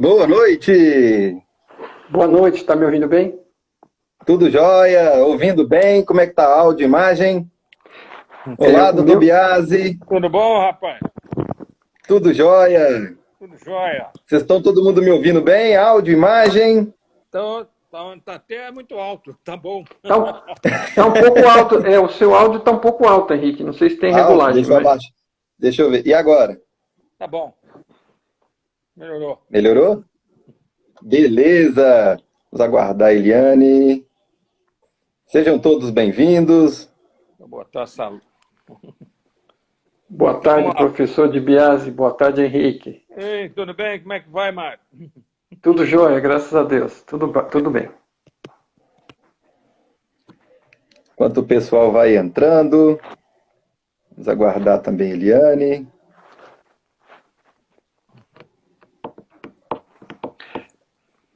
Boa noite! Boa noite, está me ouvindo bem? Tudo jóia? Ouvindo bem? Como é que tá áudio, imagem? Olá, O doutor meu, Biasi. Tudo bom, rapaz? Tudo jóia? Tudo jóia. Vocês estão todo mundo me ouvindo bem? Áudio, imagem? Então, tá até muito alto, tá bom. tá um pouco alto, o seu áudio está um pouco alto, Henrique. Não sei se tem Alto, regulagem, deixa eu mas abaixar. Deixa eu ver. E agora? Tá bom. Melhorou. Melhorou? Beleza! Vamos aguardar a Eliane. Sejam todos bem-vindos. Vou botar essa. boa tarde, Vamos lá. professor de Biase. Boa tarde, Henrique. Ei, tudo bem? Como é que vai, Mário? Tudo jóia, graças a Deus. Tudo bem. Enquanto o pessoal vai entrando, vamos aguardar também a Eliane.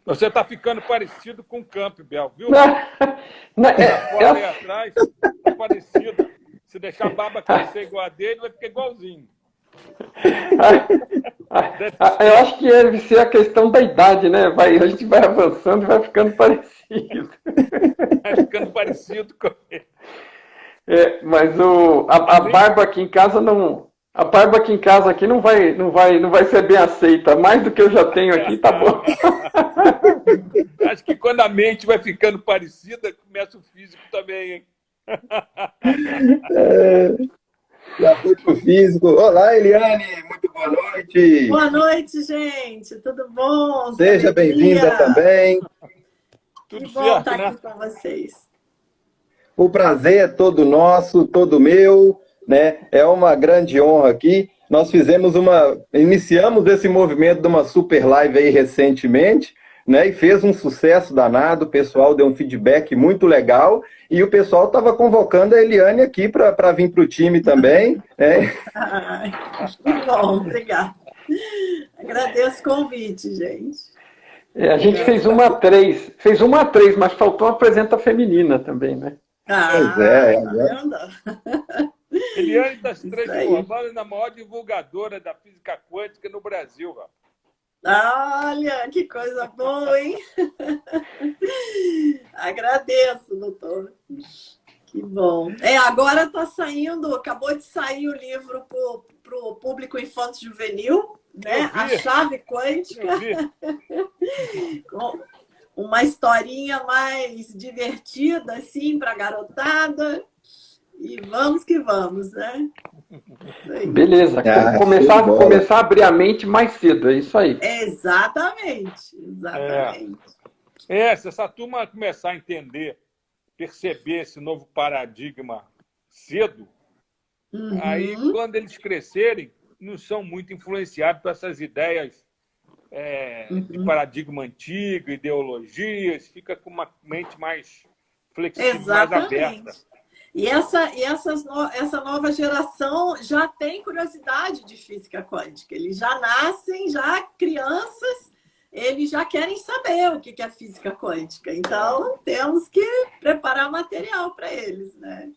Você tá ficando parecido com o Campbell, viu? Não, Essa foto aí atrás tá parecido. Se deixar a barba crescer igual a dele, vai ficar igualzinho. eu acho que deve ser a questão da idade, né? A gente vai avançando e vai ficando parecido. Vai ficando parecido com ele. Mas a barba aqui em casa não. A barba aqui em casa aqui não vai ser bem aceita. Mais do que eu já tenho aqui, tá bom. Acho que quando a mente vai ficando parecida, começa o físico também, hein? Já foi pro físico. Olá, Eliane, muito boa noite. Boa noite, gente. Tudo bom? Seja bem-vinda também. Tudo Que bom certo, estar né? aqui com vocês. O prazer é todo nosso, todo meu, né? É uma grande honra aqui. Nós iniciamos esse movimento de uma super live aí recentemente, né? E fez um sucesso danado, o pessoal deu um feedback muito legal e o pessoal estava convocando a Eliane aqui para vir para o time também, né? Ai, que bom, obrigada. Agradeço o convite, gente. A gente fez uma a três, mas faltou uma presença feminina também, né? Pois é, tá vendo? Eliane das Isso Três aí. Formadas, a maior divulgadora da física quântica no Brasil. Ó. Olha, que coisa boa, hein? Agradeço, doutor. Que bom. Agora está saindo, acabou de sair o livro para o público infanto-juvenil, né? A Chave Quântica. Eu vi. Com uma historinha mais divertida, assim, para a garotada. E vamos que vamos, né? Isso aí. Beleza. Começar a abrir a mente mais cedo, é isso aí. Exatamente. Se essa turma começar a entender, perceber esse novo paradigma cedo, aí quando eles crescerem, não são muito influenciados por essas ideias de paradigma antigo, ideologias, fica com uma mente mais flexível, mais aberta. E essa nova geração já tem curiosidade de física quântica. Eles já nascem, já crianças, eles já querem saber o que é física quântica. Então, temos que preparar material para eles, né?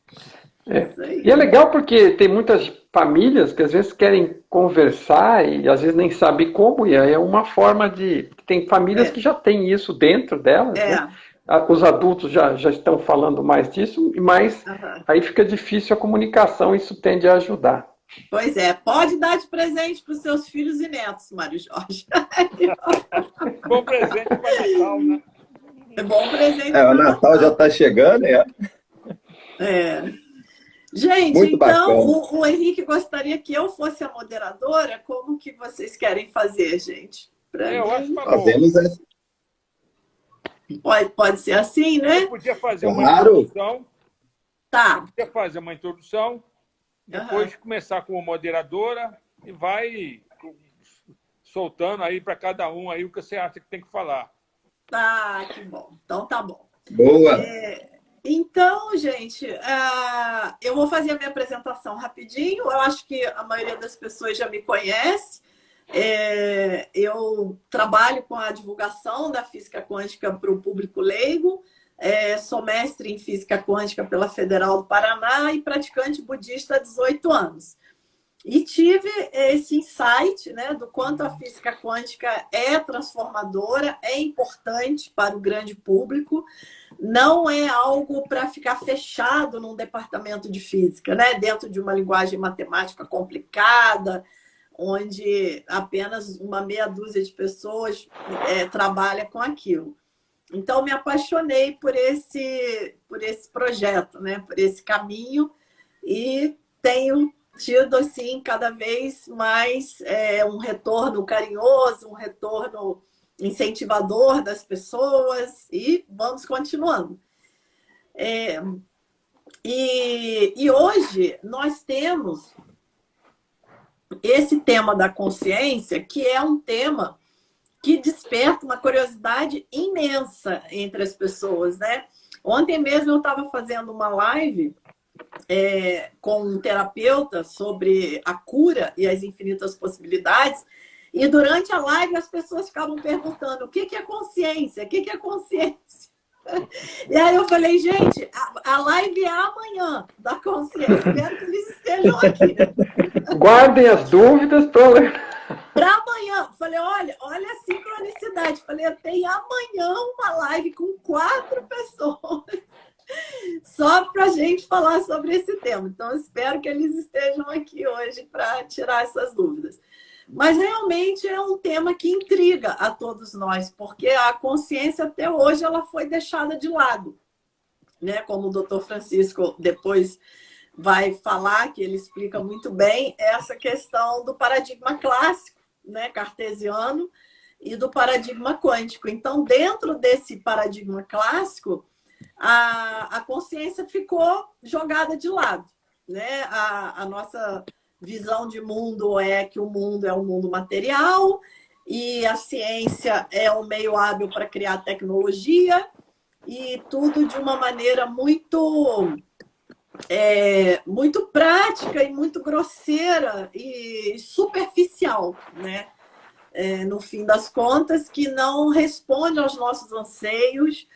E é legal porque tem muitas famílias que às vezes querem conversar e às vezes nem sabem como, e aí é uma forma de... Tem famílias que já têm isso dentro delas, né? Os adultos já estão falando mais disso, mas aí fica difícil a comunicação, isso tende a ajudar. Pois é, pode dar de presente para os seus filhos e netos, Mário Jorge. Bom presente para Natal, né? É bom presente O para Natal já está chegando, Gente, muito então, bacana. o Henrique gostaria que eu fosse a moderadora. Como que vocês querem fazer, gente? Eu acho que tá bom. Fazemos essa. Pode ser assim, né? Eu podia fazer uma Claro. introdução. Tá. Podia fazer uma introdução, depois começar como moderadora e vai soltando aí para cada um aí o que você acha que tem que falar. Tá, que bom. Então tá bom. Boa. Então, gente, eu vou fazer a minha apresentação rapidinho. Eu acho que a maioria das pessoas já me conhece. Eu trabalho com a divulgação da física quântica para o público leigo. Sou mestre em física quântica pela Federal do Paraná e praticante budista há 18 anos. E tive esse insight, né, do quanto a física quântica é transformadora, é importante para o grande público, não é algo para ficar fechado num departamento de física, né, dentro de uma linguagem matemática complicada, onde apenas uma meia dúzia de pessoas trabalha com aquilo. Então, me apaixonei por esse projeto, né, por esse caminho, e tenho tido, assim, cada vez mais um retorno carinhoso, um retorno incentivador das pessoas, e vamos continuando. E hoje nós temos esse tema da consciência, que é um tema que desperta uma curiosidade imensa entre as pessoas, né? Ontem mesmo eu estava fazendo uma live com um terapeuta sobre a cura e as infinitas possibilidades, e durante a live as pessoas ficavam perguntando o que é consciência, o que é consciência? E aí eu falei, gente, a live é amanhã da consciência, espero que eles estejam aqui. Guardem as dúvidas para amanhã. Falei, olha a sincronicidade. Falei, eu tenho amanhã uma live com 4 pessoas só para a gente falar sobre esse tema. Então, espero que eles estejam aqui hoje para tirar essas dúvidas. Mas realmente é um tema que intriga a todos nós, porque a consciência até hoje ela foi deixada de lado, né? Como o Dr. Francisco depois vai falar, que ele explica muito bem essa questão do paradigma clássico, né, cartesiano, e do paradigma quântico. Então, dentro desse paradigma clássico, a consciência ficou jogada de lado, né? A nossa visão de mundo é que o mundo é um mundo material e a ciência é um meio hábil para criar tecnologia, e tudo de uma maneira muito prática e muito grosseira e superficial, né? No fim das contas, que não responde aos nossos anseios,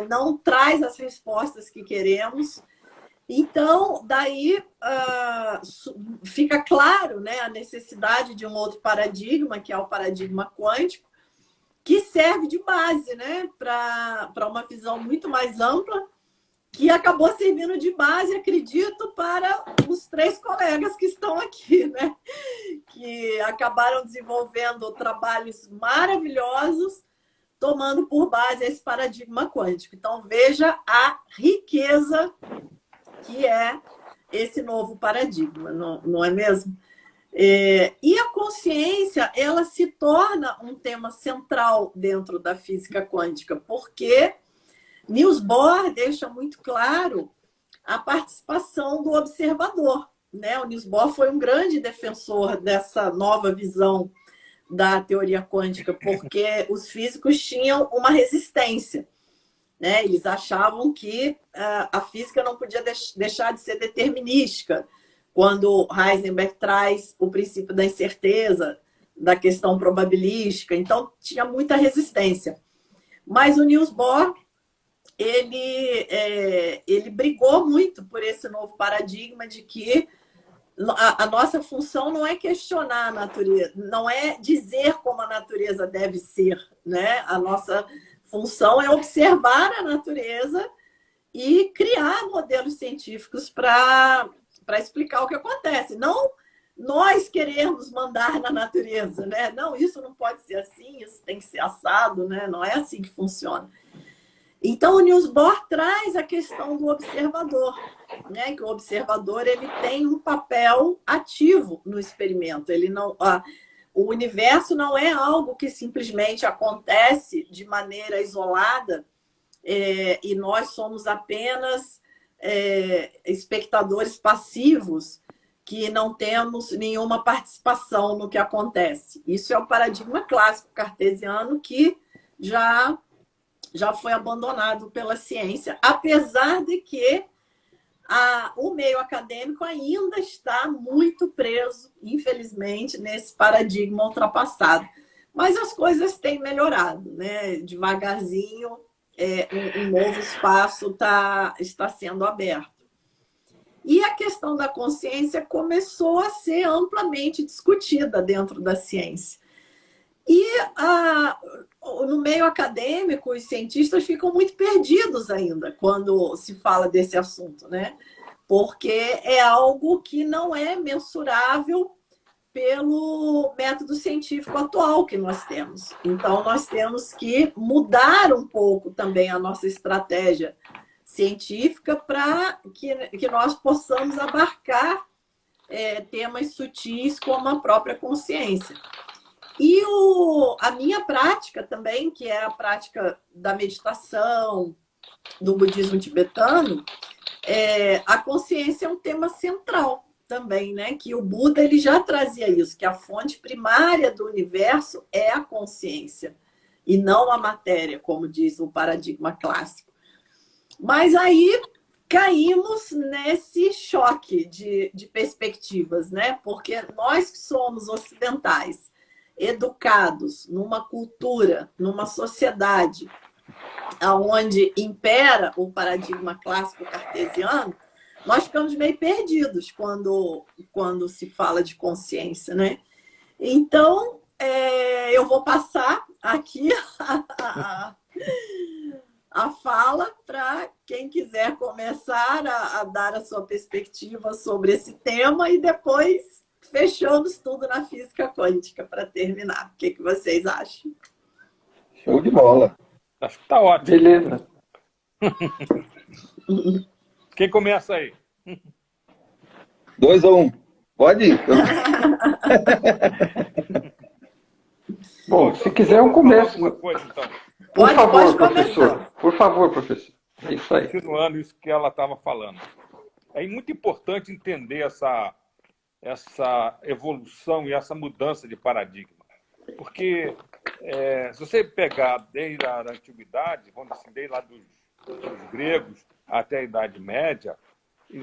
não traz as respostas que queremos. Então, daí fica claro, né, a necessidade de um outro paradigma, que é o paradigma quântico, que serve de base, né, para uma visão muito mais ampla, que acabou servindo de base, acredito, para os 3 colegas que estão aqui, né, que acabaram desenvolvendo trabalhos maravilhosos, tomando por base esse paradigma quântico. Então, veja a riqueza que é esse novo paradigma, não é mesmo? E a consciência, ela se torna um tema central dentro da física quântica, porque Niels Bohr deixa muito claro a participação do observador, né? O Niels Bohr foi um grande defensor dessa nova visão da teoria quântica, porque os físicos tinham uma resistência, né? Eles achavam que a física não podia deixar de ser determinística, quando Heisenberg traz o princípio da incerteza, da questão probabilística. Então, tinha muita resistência. Mas o Niels Bohr, ele brigou muito por esse novo paradigma de que a nossa função não é questionar a natureza, não é dizer como a natureza deve ser, né? A nossa função é observar a natureza e criar modelos científicos para explicar o que acontece. Não nós queremos mandar na natureza, né? Não, isso não pode ser assim, isso tem que ser assado, né? Não é assim que funciona. Então, o Niels Bohr traz a questão do observador, né? Que o observador ele tem um papel ativo no experimento. O universo não é algo que simplesmente acontece de maneira isolada e nós somos apenas espectadores passivos que não temos nenhuma participação no que acontece. Isso é o paradigma clássico cartesiano que já foi abandonado pela ciência, apesar de que o meio acadêmico ainda está muito preso, infelizmente, nesse paradigma ultrapassado. Mas as coisas têm melhorado, né? Devagarzinho, um novo espaço está sendo aberto. E a questão da consciência começou a ser amplamente discutida dentro da ciência. E no meio acadêmico, os cientistas ficam muito perdidos ainda quando se fala desse assunto, né? Porque é algo que não é mensurável pelo método científico atual que nós temos. Então, nós temos que mudar um pouco também a nossa estratégia científica para que nós possamos abarcar temas sutis como a própria consciência. E a minha prática também, que é a prática da meditação, do budismo tibetano, a consciência é um tema central também, né? Que o Buda ele já trazia isso, que a fonte primária do universo é a consciência, e não a matéria, como diz o paradigma clássico. Mas aí caímos nesse choque de perspectivas, né? Porque nós que somos ocidentais, educados numa cultura, numa sociedade onde impera o paradigma clássico cartesiano, nós ficamos meio perdidos quando se fala de consciência, né? Então, eu vou passar aqui a fala para quem quiser começar a dar a sua perspectiva sobre esse tema e depois fechamos tudo na física quântica para terminar. O que vocês acham? Show de bola. Acho que está ótimo. Beleza. Quem começa aí? 2 ou 1. Pode ir. Bom, se quiser eu começo. Coisa, então. Por favor, pode professor. começar. Por favor, professor. É isso aí. Continuando isso que ela estava falando. É muito importante entender essa evolução e essa mudança de paradigma. Porque se você pegar desde a antiguidade, vamos dizer, desde lá dos gregos até a Idade Média,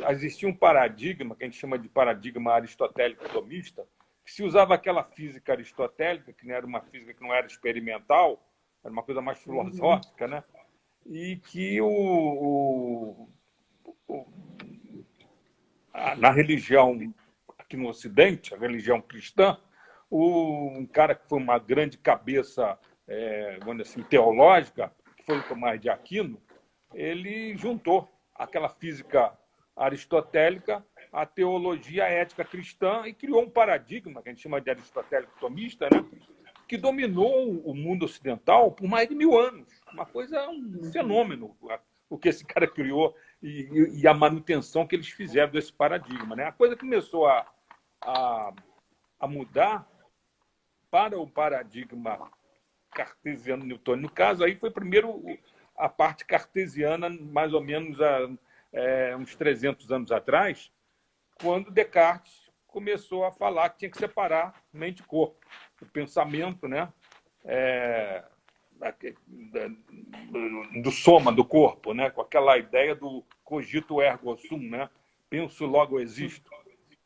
existia um paradigma que a gente chama de paradigma aristotélico tomista, que se usava aquela física aristotélica, que não era uma física que não era experimental, era uma coisa mais filosófica, né? E que na religião aqui no Ocidente, a religião cristã, um cara que foi uma grande cabeça, vamos dizer assim, teológica, que foi o Tomás de Aquino, ele juntou aquela física aristotélica à teologia ética cristã e criou um paradigma que a gente chama de aristotélico tomista, né? Que dominou o mundo ocidental por mais de 1000 anos. Uma coisa, um fenômeno, o que esse cara criou e a manutenção que eles fizeram desse paradigma, né? A coisa começou a mudar para o paradigma cartesiano-newtoniano. No caso, aí foi primeiro a parte cartesiana, mais ou menos uns 300 anos atrás, quando Descartes começou a falar que tinha que separar mente e corpo. O pensamento, né? Do soma do corpo, né? Com aquela ideia do cogito ergo sum, né? Penso, logo existo.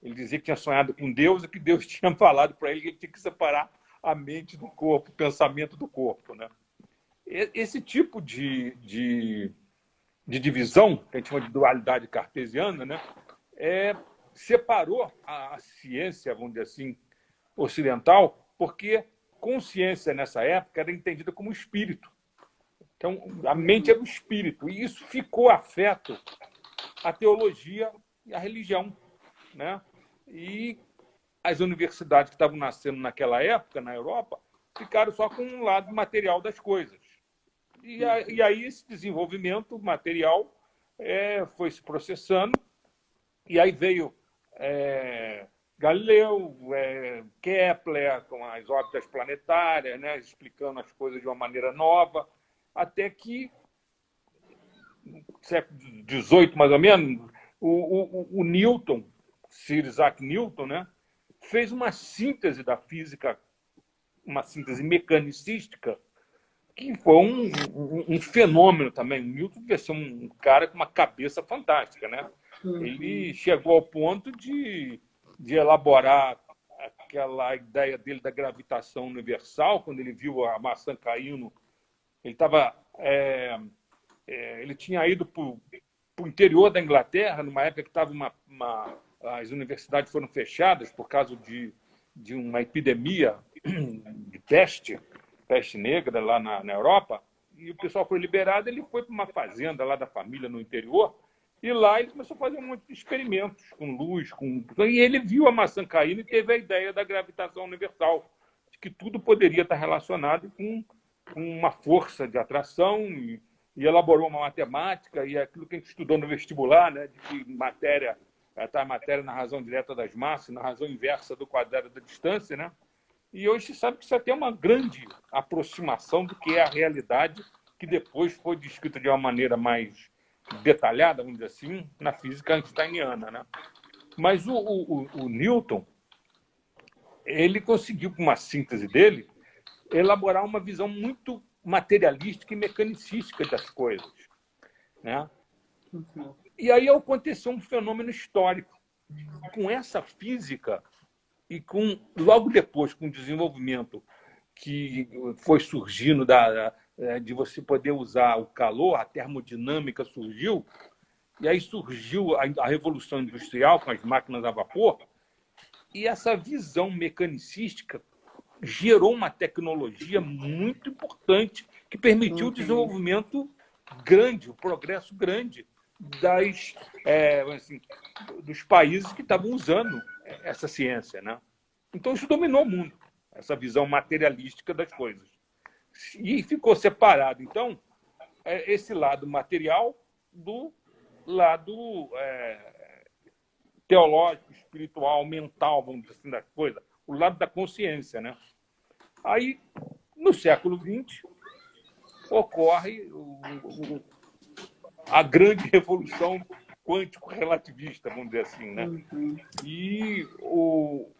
Ele dizia que tinha sonhado com Deus e que Deus tinha falado para ele que ele tinha que separar a mente do corpo, o pensamento do corpo, né? Esse tipo de divisão, que a gente chama de dualidade cartesiana, né? Separou a ciência, vamos dizer assim, ocidental, porque consciência, nessa época, era entendida como espírito. Então, a mente era o espírito. E isso ficou afeto à teologia e à religião, né? E as universidades que estavam nascendo naquela época, na Europa, ficaram só com um lado material das coisas. E aí esse desenvolvimento material foi se processando, e aí veio Galileu, Kepler, com as órbitas planetárias, né, explicando as coisas de uma maneira nova, até que, no século XVIII, mais ou menos, o Newton, Sir Isaac Newton, né, fez uma síntese da física, uma síntese mecanicística, que foi um fenômeno também. O Newton devia ser um cara com uma cabeça fantástica, né? Ele chegou ao ponto de elaborar aquela ideia dele da gravitação universal. Quando ele viu a maçã caindo, ele tinha ido para para o interior da Inglaterra, numa época que estava as universidades foram fechadas por causa de uma epidemia de peste negra lá na Europa, e o pessoal foi liberado, ele foi para uma fazenda lá da família no interior, e lá ele começou a fazer um monte de experimentos com luz, e ele viu a maçã caindo e teve a ideia da gravitação universal, de que tudo poderia estar relacionado com uma força de atração, e elaborou uma matemática, e aquilo que a gente estudou no vestibular, né, de que matéria na razão direta das massas, na razão inversa do quadrado da distância, né? E hoje se sabe que isso até é uma grande aproximação do que é a realidade, que depois foi descrita de uma maneira mais detalhada, vamos dizer assim, na física einsteiniana, né? Mas o Newton, ele conseguiu, com uma síntese dele, elaborar uma visão muito materialística e mecanicística das coisas, né? E aí aconteceu um fenômeno histórico. Com essa física e logo depois, com o desenvolvimento que foi surgindo de você poder usar o calor, a termodinâmica surgiu, e aí surgiu a Revolução Industrial com as máquinas a vapor, e essa visão mecanicística gerou uma tecnologia muito importante que permitiu o desenvolvimento grande, o progresso grande dos países que estavam usando essa ciência, né? Então, isso dominou o mundo, essa visão materialística das coisas. E ficou separado, então, esse lado material do lado teológico, espiritual, mental, vamos dizer assim, das coisas, o lado da consciência, né? Aí, no século XX, ocorre a grande revolução quântico-relativista, vamos dizer assim, né? E o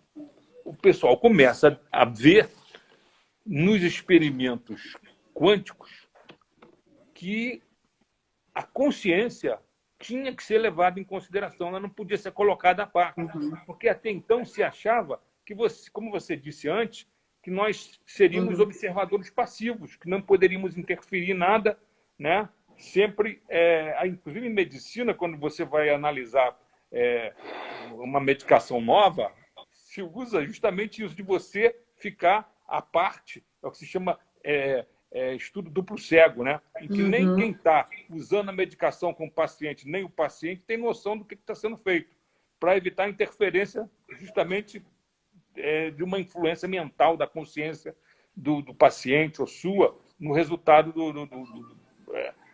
pessoal começa a ver nos experimentos quânticos que a consciência tinha que ser levada em consideração, ela não podia ser colocada à parte, porque até então se achava que, como você disse antes, que nós seríamos observadores passivos, que não poderíamos interferir em nada, né? Sempre, inclusive em medicina, quando você vai analisar uma medicação nova, se usa justamente isso de você ficar à parte, é o que se chama estudo duplo cego, né? Em que nem quem está usando a medicação com o paciente, nem o paciente tem noção do que está sendo feito, para evitar interferência justamente de uma influência mental da consciência do paciente ou sua no resultado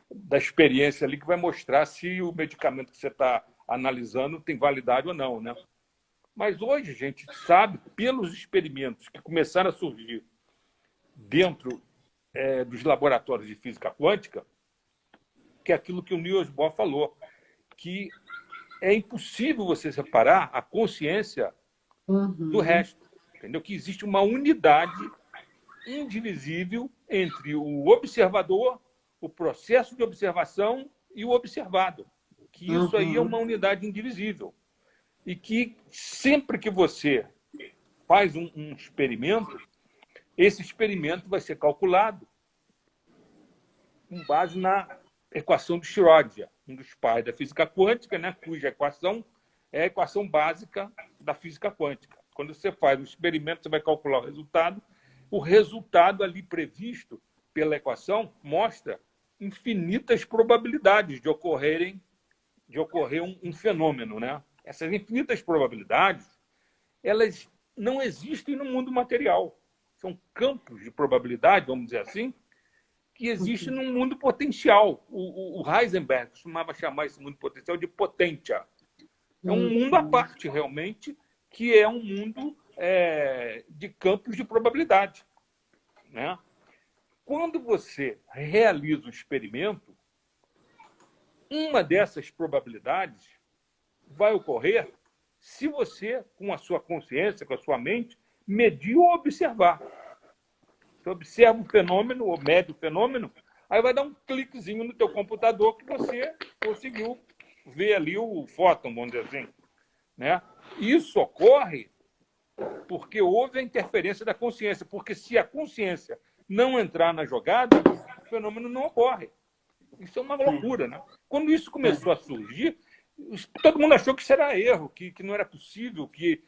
da experiência ali, que vai mostrar se o medicamento que você está analisando tem validade ou não, né? Mas hoje a gente sabe, pelos experimentos que começaram a surgir dentro dos laboratórios de física quântica, que é aquilo que o Niels Bohr falou, que é impossível você separar a consciência do resto, entendeu? Que existe uma unidade indivisível entre o observador, o processo de observação e o observado, que isso aí é uma unidade indivisível. E que sempre que você faz um experimento, esse experimento vai ser calculado com base na equação de Schrödinger, um dos pais da física quântica, né, cuja equação é a equação básica da física quântica. Quando você faz um experimento, você vai calcular o resultado ali previsto pela equação mostra infinitas probabilidades de ocorrer um fenômeno, né? Essas infinitas probabilidades, elas não existem no mundo material. São campos de probabilidade, vamos dizer assim, que existem num mundo potencial. O Heisenberg costumava chamar esse mundo potencial de potência. É um mundo à parte, realmente, que é um mundo de campos de probabilidade, né? Quando você realiza o experimento, uma dessas probabilidades vai ocorrer se você, com a sua consciência, com a sua mente, medir ou observar. Você observa o fenômeno, ou mede o fenômeno, aí vai dar um cliquezinho no teu computador que você conseguiu ver ali o fóton, vamos dizer assim, né? Isso ocorre porque houve a interferência da consciência, porque se a consciência não entrar na jogada, o fenômeno não ocorre. Isso é uma loucura, né? Quando isso começou a surgir, todo mundo achou que isso era erro, que não era possível, que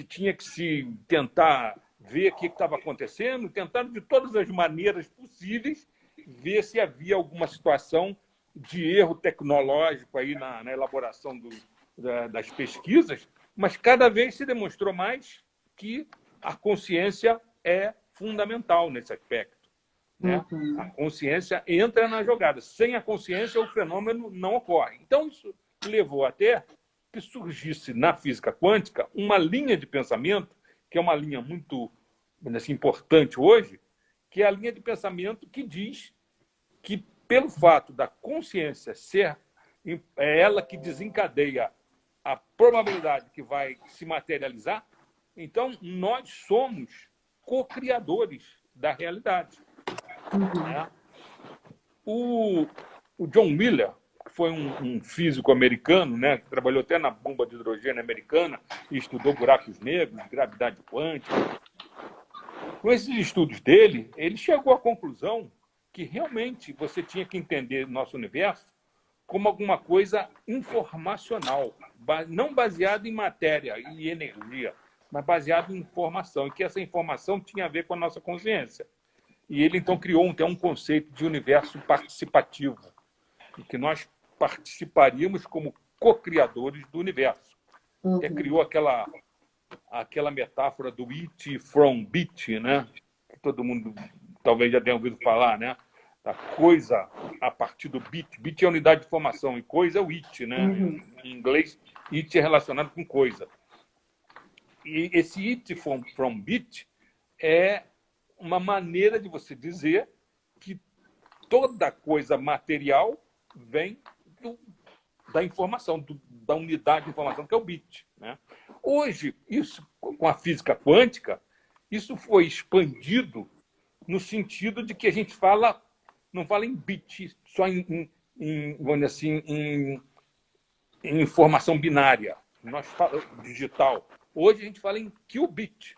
tinha que se tentar ver o que estava acontecendo, tentar de todas as maneiras possíveis ver se havia alguma situação de erro tecnológico aí na elaboração das pesquisas, mas cada vez se demonstrou mais que a consciência é fundamental nesse aspecto, né? A consciência entra na jogada. Sem a consciência, o fenômeno não ocorre. Então, isso levou até que surgisse na física quântica uma linha de pensamento, que é uma linha muito assim, importante hoje, que é a linha de pensamento que diz que, pelo fato da consciência ser ela que desencadeia a probabilidade que vai se materializar, então nós somos co-criadores da realidade. Né? O John Wheeler, que foi um físico americano, né, que trabalhou até na bomba de hidrogênio americana e estudou buracos negros, gravidade quântica. Com esses estudos dele, ele chegou à conclusão que realmente você tinha que entender nosso universo como alguma coisa informacional, não baseado em matéria e energia, mas baseado em informação, e que essa informação tinha a ver com a nossa consciência. E ele, então, criou um conceito de universo participativo, em que nós participaríamos como co-criadores do universo. Criou aquela metáfora do it from bit, né? Que todo mundo talvez já tenha ouvido falar, né? Da coisa a partir do bit. Bit é a unidade de informação e coisa é o it, né? Em inglês, it é relacionado com coisa. E esse it from bit é uma maneira de você dizer que toda coisa material vem da informação, da unidade de informação, que é o bit, né? Hoje, isso, com a física quântica, isso foi expandido no sentido de que a gente não fala em bit, só vamos dizer assim, em informação binária, nós falamos digital. Hoje a gente fala em qubit,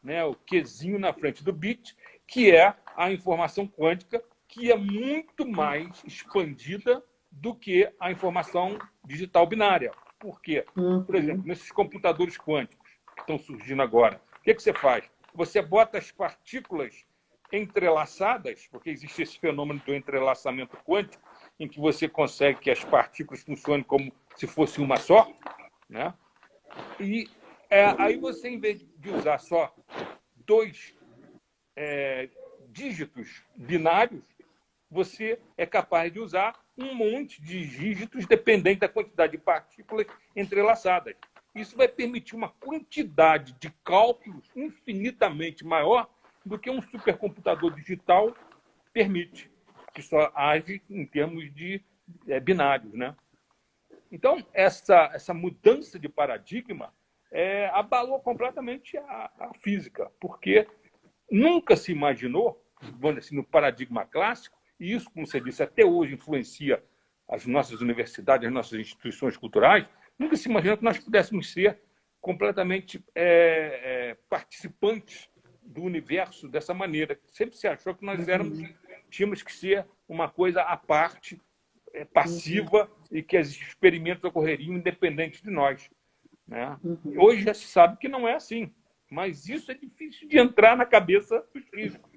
né? O Qzinho na frente do bit, que é a informação quântica, que é muito mais expandida do que a informação digital binária. Por quê? Por exemplo, nesses computadores quânticos que estão surgindo agora, o que você faz? Você bota as partículas entrelaçadas, porque existe esse fenômeno do entrelaçamento quântico, em que você consegue que as partículas funcionem como se fosse uma só, né? E aí você, em vez de usar só dois dígitos binários, você é capaz de usar um monte de dígitos dependente da quantidade de partículas entrelaçadas. Isso vai permitir uma quantidade de cálculos infinitamente maior do que um supercomputador digital permite, que só age em termos de binários, né? Então, essa mudança de paradigma abalou completamente a física, porque nunca se imaginou, assim, no paradigma clássico, e isso, como você disse, até hoje influencia as nossas universidades, as nossas instituições culturais, nunca se imaginou que nós pudéssemos ser completamente participantes do universo dessa maneira. Sempre se achou que nós tínhamos que ser uma coisa à parte, passiva, e que os experimentos ocorreriam independentes de nós, né? Hoje já se sabe que não é assim, mas isso é difícil de entrar na cabeça dos físicos.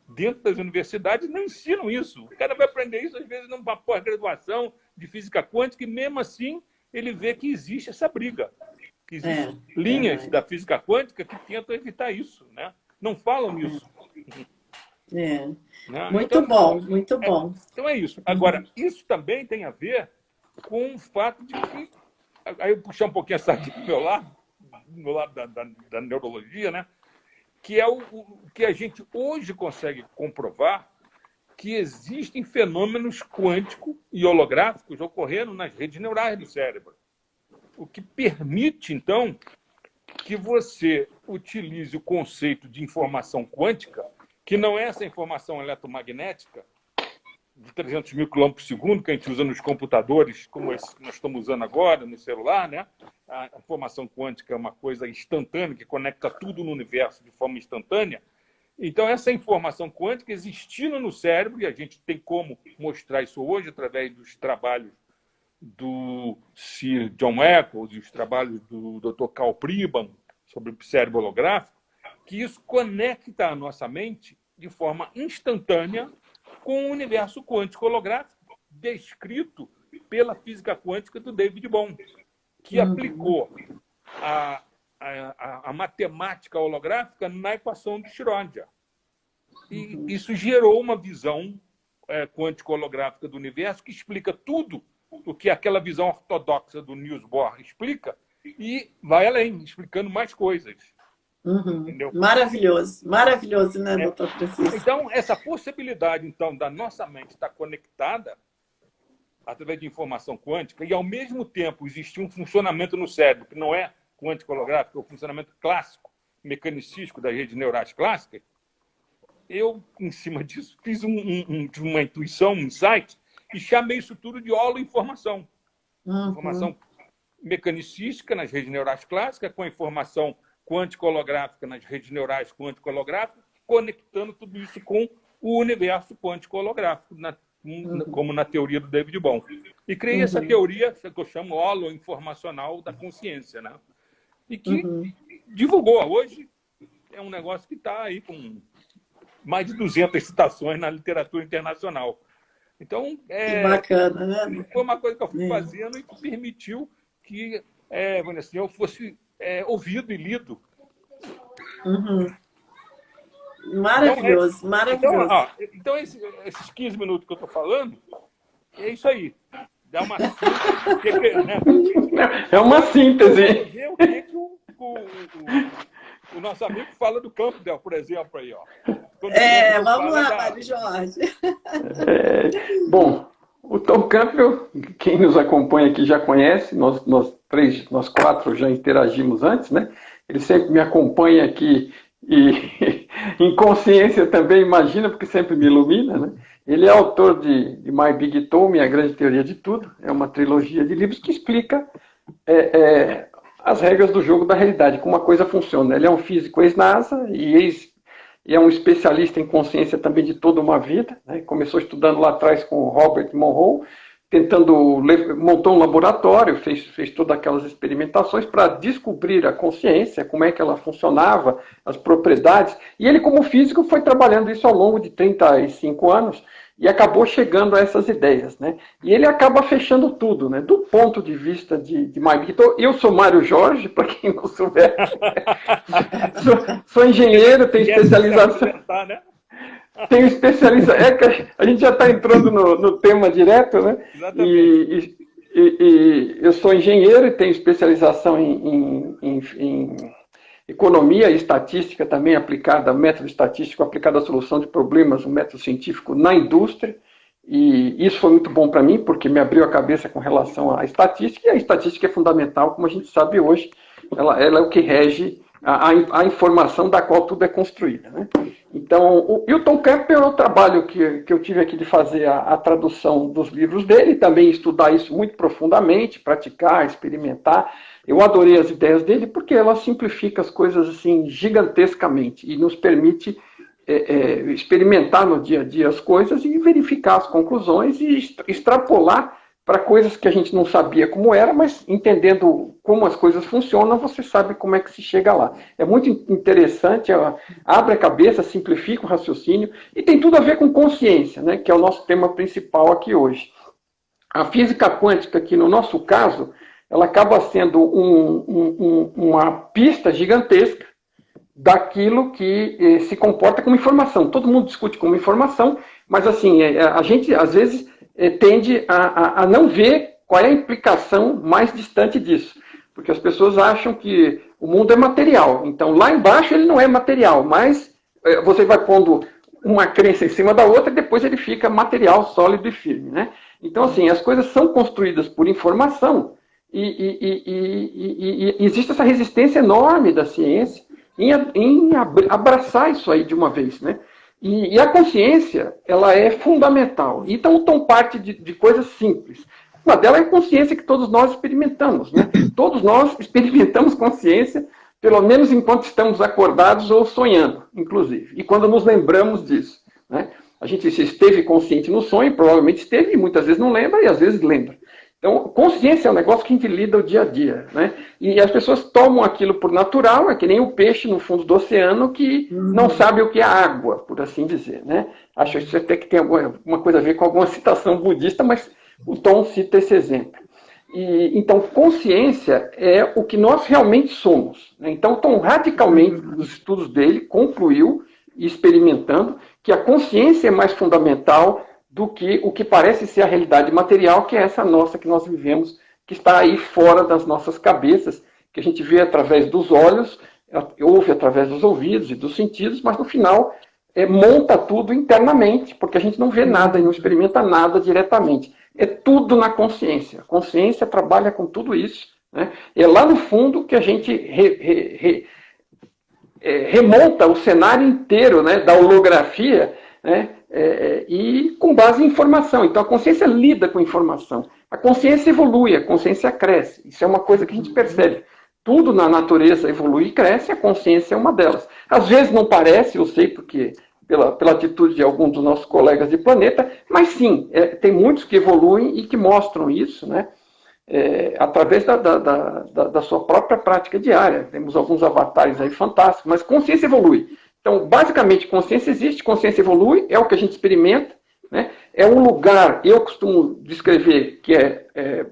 Dentro das universidades não ensinam isso. O cara vai aprender isso, às vezes, numa pós-graduação de física quântica, e mesmo assim ele vê que existe essa briga. Que existem linhas da física quântica que tentam evitar isso, né? Não falam nisso. Né? Muito bom, muito bom. Então é isso. Agora, isso também tem a ver com o fato de que... Aí eu puxar um pouquinho essa aqui do meu lado, do lado da neurologia, né? Que é o que a gente hoje consegue comprovar, que existem fenômenos quânticos e holográficos ocorrendo nas redes neurais do cérebro. O que permite, então, que você utilize o conceito de informação quântica, que não é essa informação eletromagnética de 300 mil quilômetros por segundo que a gente usa nos computadores, como esse que nós estamos usando agora, no celular, né? A informação quântica é uma coisa instantânea, que conecta tudo no universo de forma instantânea. Então, essa informação quântica existindo no cérebro, e a gente tem como mostrar isso hoje através dos trabalhos do Sir John Eccles e os trabalhos do Dr. Carl Pribban sobre o cérebro holográfico, que isso conecta a nossa mente de forma instantânea com o universo quântico holográfico descrito pela física quântica do David Bohm, que aplicou a matemática holográfica na equação de Schrödinger. E isso gerou uma visão quântico-holográfica do universo que explica tudo o que aquela visão ortodoxa do Niels Bohr explica e vai além, explicando mais coisas. Entendeu? Maravilhoso, maravilhoso, né, doutor Francisco? Então, essa possibilidade, então, da nossa mente estar conectada através de informação quântica e, ao mesmo tempo, existir um funcionamento no cérebro que não é quântico-holográfico, é o funcionamento clássico, mecanicístico das redes neurais clássicas, eu, em cima disso, fiz uma intuição, um insight, e chamei isso tudo de holoinformação. Informação mecanicística nas redes neurais clássicas, com a informação quântico-holográfica nas redes neurais quântico-holográficas, conectando tudo isso com o universo quântico-holográfico, como na teoria do David Bohm. E criei essa teoria que eu chamo holoinformacional da consciência, né? E que divulgou. Hoje é um negócio que está aí com mais de 200 citações na literatura internacional. Então, que bacana, né? Foi uma coisa que eu fui fazendo e que permitiu que assim, eu fosse ouvido e lido. Maravilhoso, então, maravilhoso. Então esses 15 minutos que eu estou falando, é isso aí. Dá uma síntese. Né? É uma síntese. O que o nosso amigo fala do Campbell, por exemplo, aí, ó. Vamos lá, Mário Jorge. Bom, o Tom Campbell, quem nos acompanha aqui já conhece, nós quatro já interagimos antes, né? Ele sempre me acompanha aqui e em consciência também, imagina, porque sempre me ilumina, né? Ele é autor de My Big Tome, A Grande Teoria de Tudo, é uma trilogia de livros que explica as regras do jogo da realidade, como a coisa funciona. Ele é um físico ex-NASA e é um especialista em consciência também de toda uma vida, né? Começou estudando lá atrás com o Robert Monroe, montou um laboratório, fez todas aquelas experimentações para descobrir a consciência, como é que ela funcionava, as propriedades. E ele, como físico, foi trabalhando isso ao longo de 35 anos e acabou chegando a essas ideias, né? E ele acaba fechando tudo, né? Do ponto de vista de My Big Tome. Eu sou Mário Jorge, para quem não souber. sou engenheiro, tenho especialização. Tenho especialização. A gente já está entrando no tema direto, né? Exatamente. E eu sou engenheiro e tenho especialização em economia e estatística também aplicada, método estatístico aplicado à solução de problemas, um método científico na indústria. E isso foi muito bom para mim, porque me abriu a cabeça com relação à estatística, e a estatística é fundamental, como a gente sabe hoje. Ela é o que rege a informação da qual tudo é construído, né? Então, o Tom Campbell é o trabalho que eu tive aqui de fazer a tradução dos livros dele, também estudar isso muito profundamente, praticar, experimentar. Eu adorei as ideias dele porque ela simplifica as coisas assim gigantescamente e nos permite experimentar no dia a dia as coisas e verificar as conclusões e extrapolar para coisas que a gente não sabia como era, mas entendendo como as coisas funcionam, você sabe como é que se chega lá. É muito interessante, abre a cabeça, simplifica o raciocínio e tem tudo a ver com consciência, né, que é o nosso tema principal aqui hoje. A física quântica, que no nosso caso, ela acaba sendo uma pista gigantesca daquilo que se comporta como informação. Todo mundo discute como informação, mas assim, a gente às vezes tende a não ver qual é a implicação mais distante disso. Porque as pessoas acham que o mundo é material. Então, lá embaixo ele não é material, mas você vai pondo uma crença em cima da outra e depois ele fica material, sólido e firme, né? Então, assim, as coisas são construídas por informação e existe essa resistência enorme da ciência em abraçar isso aí de uma vez, né? E a consciência, ela é fundamental. Então, o Tom parte de coisas simples. Uma delas é a consciência que todos nós experimentamos, né? Todos nós experimentamos consciência, pelo menos enquanto estamos acordados ou sonhando, inclusive, e quando nos lembramos disso, né? A gente se esteve consciente no sonho, provavelmente esteve, e muitas vezes não lembra, e às vezes lembra. Então, consciência é um negócio que a gente lida o dia a dia, né? E as pessoas tomam aquilo por natural, é que nem o peixe no fundo do oceano que não sabe o que é água, por assim dizer, né? Acho que isso até que tem alguma coisa a ver com alguma citação budista, mas o Tom cita esse exemplo. Então, consciência é o que nós realmente somos, né? Então, Tom radicalmente, nos estudos dele, concluiu, experimentando, que a consciência é mais fundamental do que o que parece ser a realidade material, que é essa nossa que nós vivemos, que está aí fora das nossas cabeças, que a gente vê através dos olhos, ouve através dos ouvidos e dos sentidos, mas no final monta tudo internamente, porque a gente não vê nada e não experimenta nada diretamente. É tudo na consciência. A consciência trabalha com tudo isso, né? É lá no fundo que a gente remonta o cenário inteiro, né, da holografia, né, e com base em informação. Então a consciência lida com informação. A consciência evolui, a consciência cresce. Isso é uma coisa que a gente percebe. Tudo na natureza evolui e cresce, a consciência é uma delas. Às vezes não parece, eu sei porque pela atitude de alguns dos nossos colegas de planeta, mas sim, tem muitos que evoluem e que mostram isso, né? Através da sua própria prática diária. Temos alguns avatares aí fantásticos, mas consciência evolui. Então, basicamente, consciência existe, consciência evolui, é o que a gente experimenta, né? É um lugar, eu costumo descrever que é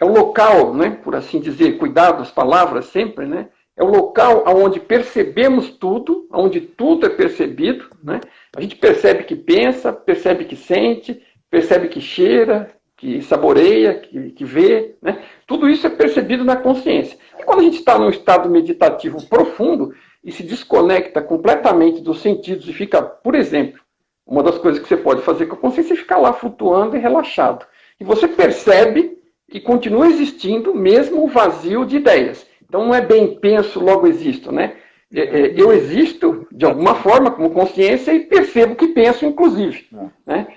o local, né, por assim dizer, cuidado das palavras sempre, né? É o local onde percebemos tudo, onde tudo é percebido, né? A gente percebe que pensa, percebe que sente, percebe que cheira, que saboreia, que vê, né? Tudo isso é percebido na consciência. E quando a gente está num estado meditativo profundo e se desconecta completamente dos sentidos e fica, por exemplo, uma das coisas que você pode fazer com a consciência é ficar lá flutuando e relaxado. E você percebe que continua existindo mesmo o vazio de ideias. Então não é bem penso, logo existo, né? Eu existo, de alguma forma, como consciência e percebo que penso, inclusive. Né?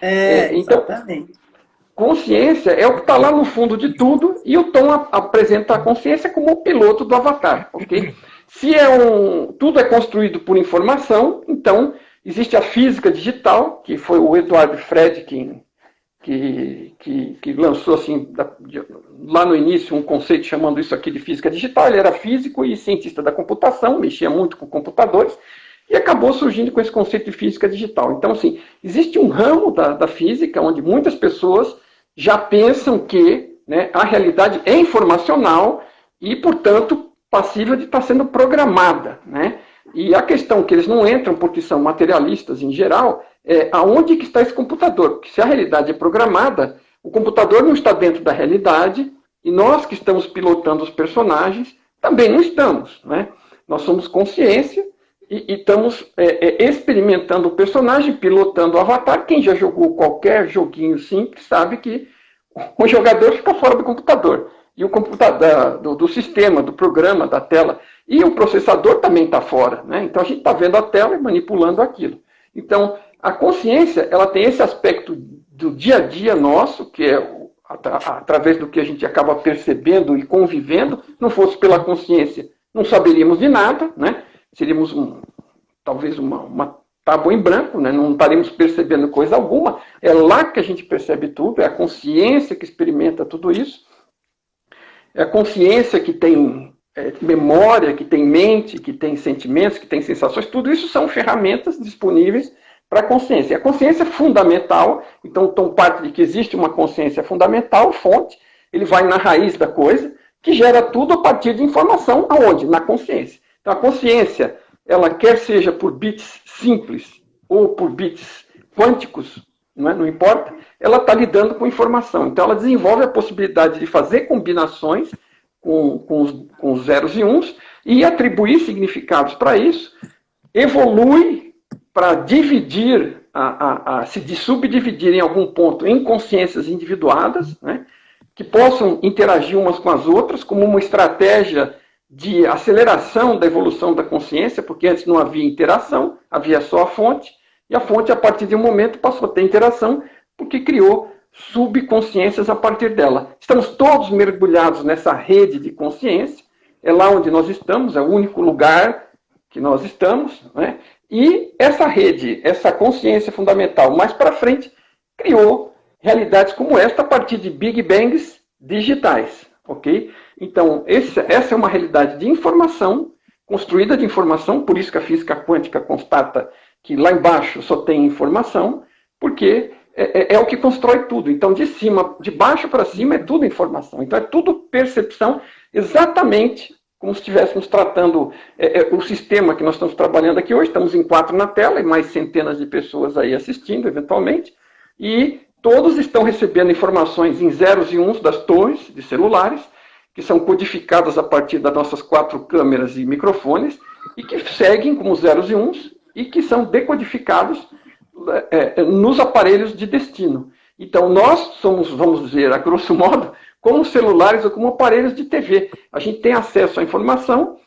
Então, exatamente. Consciência é o que está lá no fundo de tudo e o Tom apresenta a consciência como o piloto do avatar, ok? Se tudo é construído por informação, então existe a física digital, que foi o Edward Fredkin que lançou assim, lá no início um conceito chamando isso aqui de física digital. Ele era físico e cientista da computação, mexia muito com computadores, e acabou surgindo com esse conceito de física digital. Então, assim, existe um ramo da física onde muitas pessoas já pensam que, né, a realidade é informacional e, portanto, passível de estar sendo programada, né? E a questão que eles não entram, porque são materialistas em geral, é aonde que está esse computador? Porque se a realidade é programada, o computador não está dentro da realidade e nós que estamos pilotando os personagens também não estamos, né? Nós somos consciência e estamos experimentando o personagem, pilotando o avatar. Quem já jogou qualquer joguinho simples sabe que o jogador fica fora do computador. E o computador, do sistema, do programa, da tela. E o processador também está fora, né? Então a gente está vendo a tela e manipulando aquilo. Então a consciência, ela tem esse aspecto do dia a dia nosso, que é através do que a gente acaba percebendo e convivendo. Não fosse pela consciência, não saberíamos de nada, né? Seríamos talvez uma tábua em branco, né? Não estaríamos percebendo coisa alguma. É lá que a gente percebe tudo, é a consciência que experimenta tudo isso. É a consciência que tem memória, que tem mente, que tem sentimentos, que tem sensações. Tudo isso são ferramentas disponíveis para a consciência. E a consciência é fundamental, então parte de que existe uma consciência fundamental, fonte, ele vai na raiz da coisa, que gera tudo a partir de informação, aonde? Na consciência. Então a consciência, ela quer seja por bits simples ou por bits quânticos, não importa, ela está lidando com informação. Então ela desenvolve a possibilidade de fazer combinações com os zeros e uns e atribuir significados para isso, evolui para dividir, se subdividir em algum ponto em consciências individuadas, né, que possam interagir umas com as outras como uma estratégia de aceleração da evolução da consciência, porque antes não havia interação, havia só a fonte, e a fonte, a partir de um momento, passou a ter interação, porque criou subconsciências a partir dela. Estamos todos mergulhados nessa rede de consciência, é lá onde nós estamos, é o único lugar que nós estamos, né? E essa rede, essa consciência fundamental, mais para frente, criou realidades como esta a partir de Big Bangs digitais, ok? Então, essa é uma realidade de informação, construída de informação, por isso que a física quântica constata que lá embaixo só tem informação, porque é o que constrói tudo. Então, de baixo para cima é tudo informação. Então, é tudo percepção, exatamente como se estivéssemos tratando o sistema que nós estamos trabalhando aqui hoje. Estamos em 4 na tela e mais centenas de pessoas aí assistindo, eventualmente. E todos estão recebendo informações em zeros e uns das torres de celulares, que são codificadas a partir das nossas 4 câmeras e microfones, e que seguem como zeros e uns, e que são decodificados nos aparelhos de destino. Então, nós somos, vamos dizer, a grosso modo, como celulares ou como aparelhos de TV. A gente tem acesso à informação,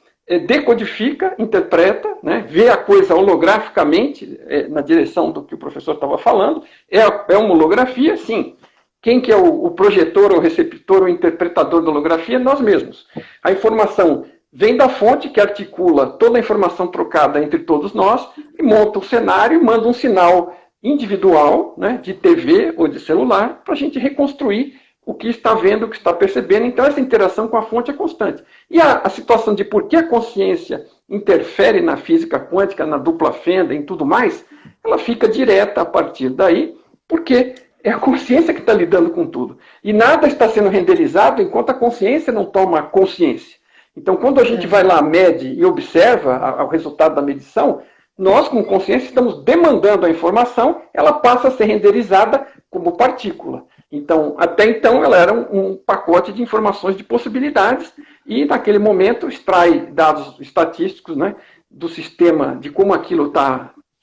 decodifica, interpreta, né, vê a coisa holograficamente, na direção do que o professor estava falando. É uma holografia, sim. Quem que é o projetor, o receptor, o interpretador da holografia? Nós mesmos. A informação vem da fonte, que articula toda a informação trocada entre todos nós, e monta um cenário e manda um sinal individual, né, de TV ou de celular, para a gente reconstruir o que está vendo, o que está percebendo. Então, essa interação com a fonte é constante. E a situação de por que a consciência interfere na física quântica, na dupla fenda, em tudo mais, ela fica direta a partir daí, porque é a consciência que está lidando com tudo. E nada está sendo renderizado enquanto a consciência não toma consciência. Então, quando a gente vai lá, mede e observa o resultado da medição, nós, como consciência, estamos demandando a informação, ela passa a ser renderizada como partícula. Então, até então, ela era um pacote de informações de possibilidades e, naquele momento, extrai dados estatísticos, né, do sistema, de como aquilo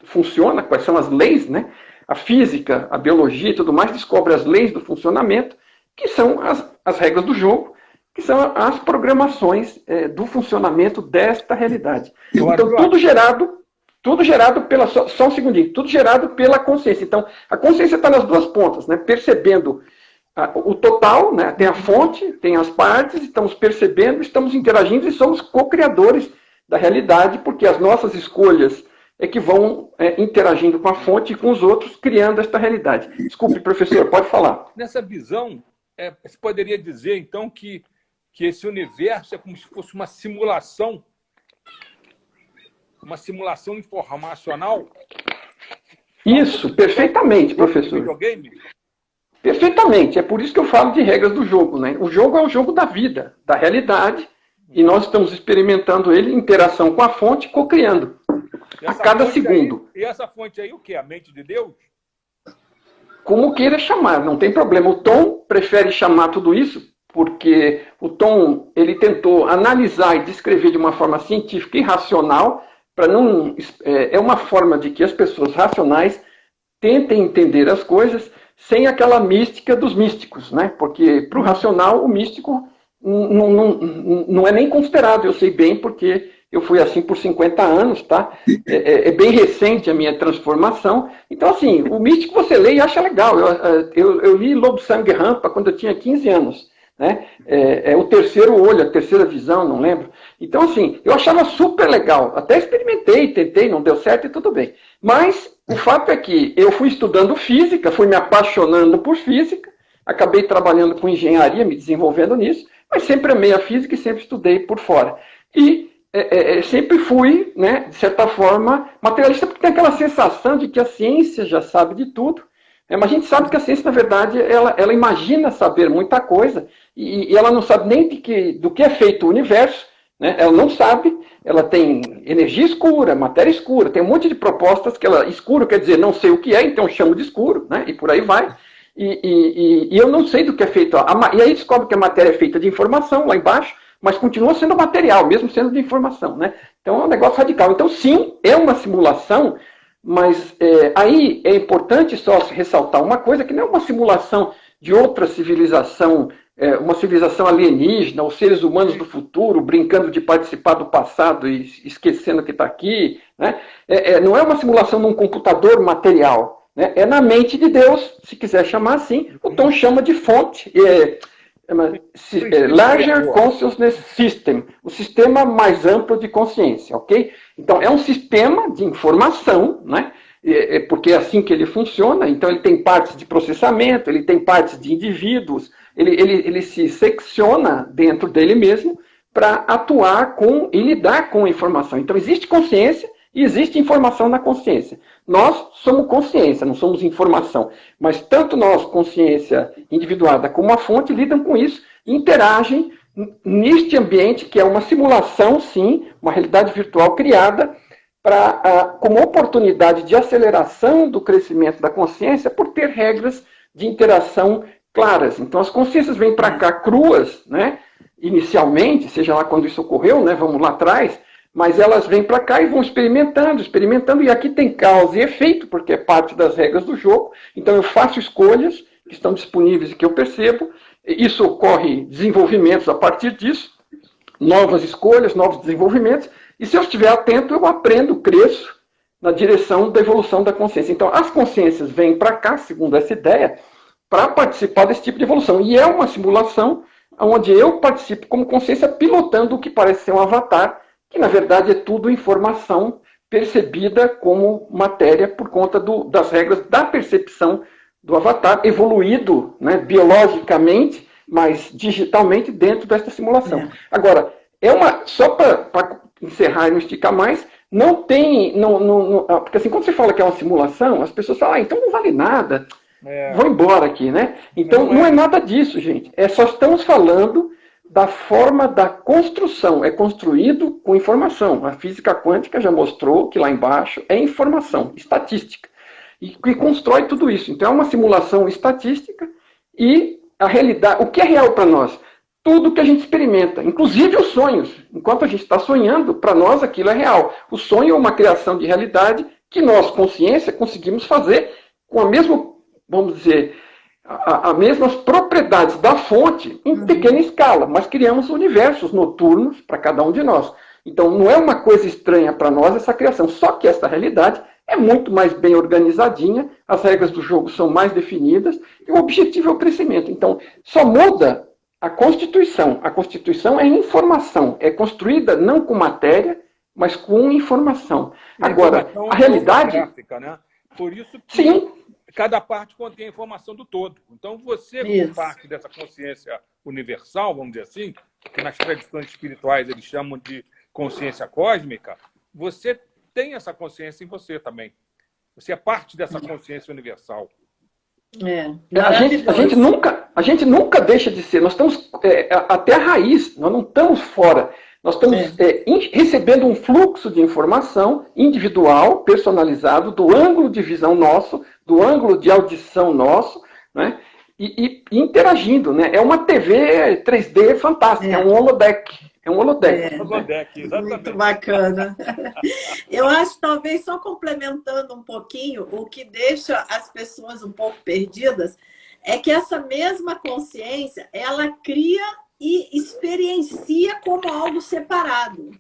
funciona, quais são as leis, né? A física, a biologia e tudo mais descobre as leis do funcionamento, que são as regras do jogo, que são as programações do funcionamento desta realidade. Então, tudo gerado pela... Só um segundinho. Tudo gerado pela consciência. Então, a consciência está nas duas pontas, né? Percebendo o total, né? Tem a fonte, tem as partes, estamos percebendo, estamos interagindo e somos co-criadores da realidade, porque as nossas escolhas é que vão interagindo com a fonte e com os outros, criando esta realidade. Desculpe, professor, pode falar. Nessa visão, você poderia dizer, então, que esse universo é como se fosse uma simulação informacional? Isso, perfeitamente, professor. Videogame? Perfeitamente, é por isso que eu falo de regras do jogo, né? O jogo é o jogo da vida, da realidade, e nós estamos experimentando ele em interação com a fonte, co-criando. A cada segundo. E essa fonte aí, o quê? A mente de Deus? Como queira chamar, não tem problema. O Tom prefere chamar tudo isso porque o Tom ele tentou analisar e descrever de uma forma científica e racional, para não... É uma forma de que as pessoas racionais tentem entender as coisas sem aquela mística dos místicos, né? Porque para o racional, o místico não é nem considerado, eu sei bem, porque eu fui assim por 50 anos, tá? É bem recente a minha transformação. Então, assim, o místico você lê e acha legal. Eu li Lobo Sangue Rampa quando eu tinha 15 anos. Né? O terceiro olho, a terceira visão, não lembro. Então, assim, eu achava super legal. Até experimentei, tentei, não deu certo e tudo bem. Mas o fato é que eu fui estudando física, fui me apaixonando por física, acabei trabalhando com engenharia, me desenvolvendo nisso, mas sempre amei a física e sempre estudei por fora. E sempre fui, né, de certa forma, materialista, porque tem aquela sensação de que a ciência já sabe de tudo. Mas a gente sabe que a ciência, na verdade, ela imagina saber muita coisa e ela não sabe nem do que é feito o universo, né? Ela não sabe, ela tem energia escura, matéria escura, tem um monte de propostas que escuro quer dizer não sei o que é, então chamo de escuro, né? E por aí vai. E eu não sei do que é feito. E aí descobre que a matéria é feita de informação lá embaixo, mas continua sendo material, mesmo sendo de informação, né? Então é um negócio radical. Então, sim, é uma simulação. Mas aí é importante só ressaltar uma coisa, que não é uma simulação de outra civilização, uma civilização alienígena, os seres humanos do futuro brincando de participar do passado e esquecendo que está aqui. Né? Não é uma simulação num computador material. Né? É na mente de Deus, se quiser chamar assim. O Tom chama de fonte. Larger Consciousness System, o sistema mais amplo de consciência, ok? Então, é um sistema de informação, né? Porque é assim que ele funciona. Então, ele tem partes de processamento, ele tem partes de indivíduos, ele se secciona dentro dele mesmo para atuar com e lidar com a informação. Então, existe consciência e existe informação na consciência. Nós somos consciência, não somos informação. Mas tanto nós, consciência individuada, como a fonte, lidam com isso e interagem neste ambiente que é uma simulação, sim, uma realidade virtual criada como oportunidade de aceleração do crescimento da consciência por ter regras de interação claras. Então, as consciências vêm para cá cruas, né? Inicialmente, seja lá quando isso ocorreu, né? Vamos lá atrás, mas elas vêm para cá e vão experimentando, e aqui tem causa e efeito, porque é parte das regras do jogo. Então eu faço escolhas que estão disponíveis e que eu percebo, isso ocorre desenvolvimentos a partir disso, novas escolhas, novos desenvolvimentos, e se eu estiver atento, eu aprendo, cresço na direção da evolução da consciência. Então as consciências vêm para cá, segundo essa ideia, para participar desse tipo de evolução. E é uma simulação onde eu participo como consciência pilotando o que parece ser um avatar, que na verdade é tudo informação percebida como matéria por conta das regras da percepção do avatar, evoluído, né, biologicamente, mas digitalmente dentro desta simulação. Agora, só para encerrar e não esticar mais, não tem... porque assim, quando você fala que é uma simulação, as pessoas falam, então não vale nada, vou embora aqui, né? Então não é nada disso, gente. Só estamos falando da forma da construção. É construído com informação. A física quântica já mostrou que lá embaixo é informação, estatística. E constrói tudo isso. Então é uma simulação estatística e a realidade... O que é real para nós? Tudo que a gente experimenta, inclusive os sonhos. Enquanto a gente está sonhando, para nós aquilo é real. O sonho é uma criação de realidade que nós, consciência, conseguimos fazer com a mesma, vamos dizer... as mesmas propriedades da fonte em pequena escala, mas criamos universos noturnos para cada um de nós. Então, não é uma coisa estranha para nós essa criação, só que essa realidade é muito mais bem organizadinha, as regras do jogo são mais definidas e o objetivo é o crescimento. Então, só muda a Constituição. A Constituição é informação, é construída não com matéria, mas com informação. Agora, a realidade... Gráfica, né? Por isso que... Sim. Cada parte contém a informação do todo. Então, você, como parte dessa consciência universal, vamos dizer assim, que nas tradições espirituais eles chamam de consciência cósmica, você tem essa consciência em você também. Você é parte dessa consciência universal. A gente nunca deixa de ser. Nós estamos até a raiz, nós não estamos fora. Nós estamos recebendo um fluxo de informação individual, personalizado, do ângulo de visão nosso, do ângulo de audição nosso, né? E interagindo. Né? É uma TV 3D fantástica, é um holodeck. É um holodeck. Holodeck, exatamente. Muito bacana. Eu acho, talvez, só complementando um pouquinho, o que deixa as pessoas um pouco perdidas é que essa mesma consciência, ela cria e experiencia como algo separado.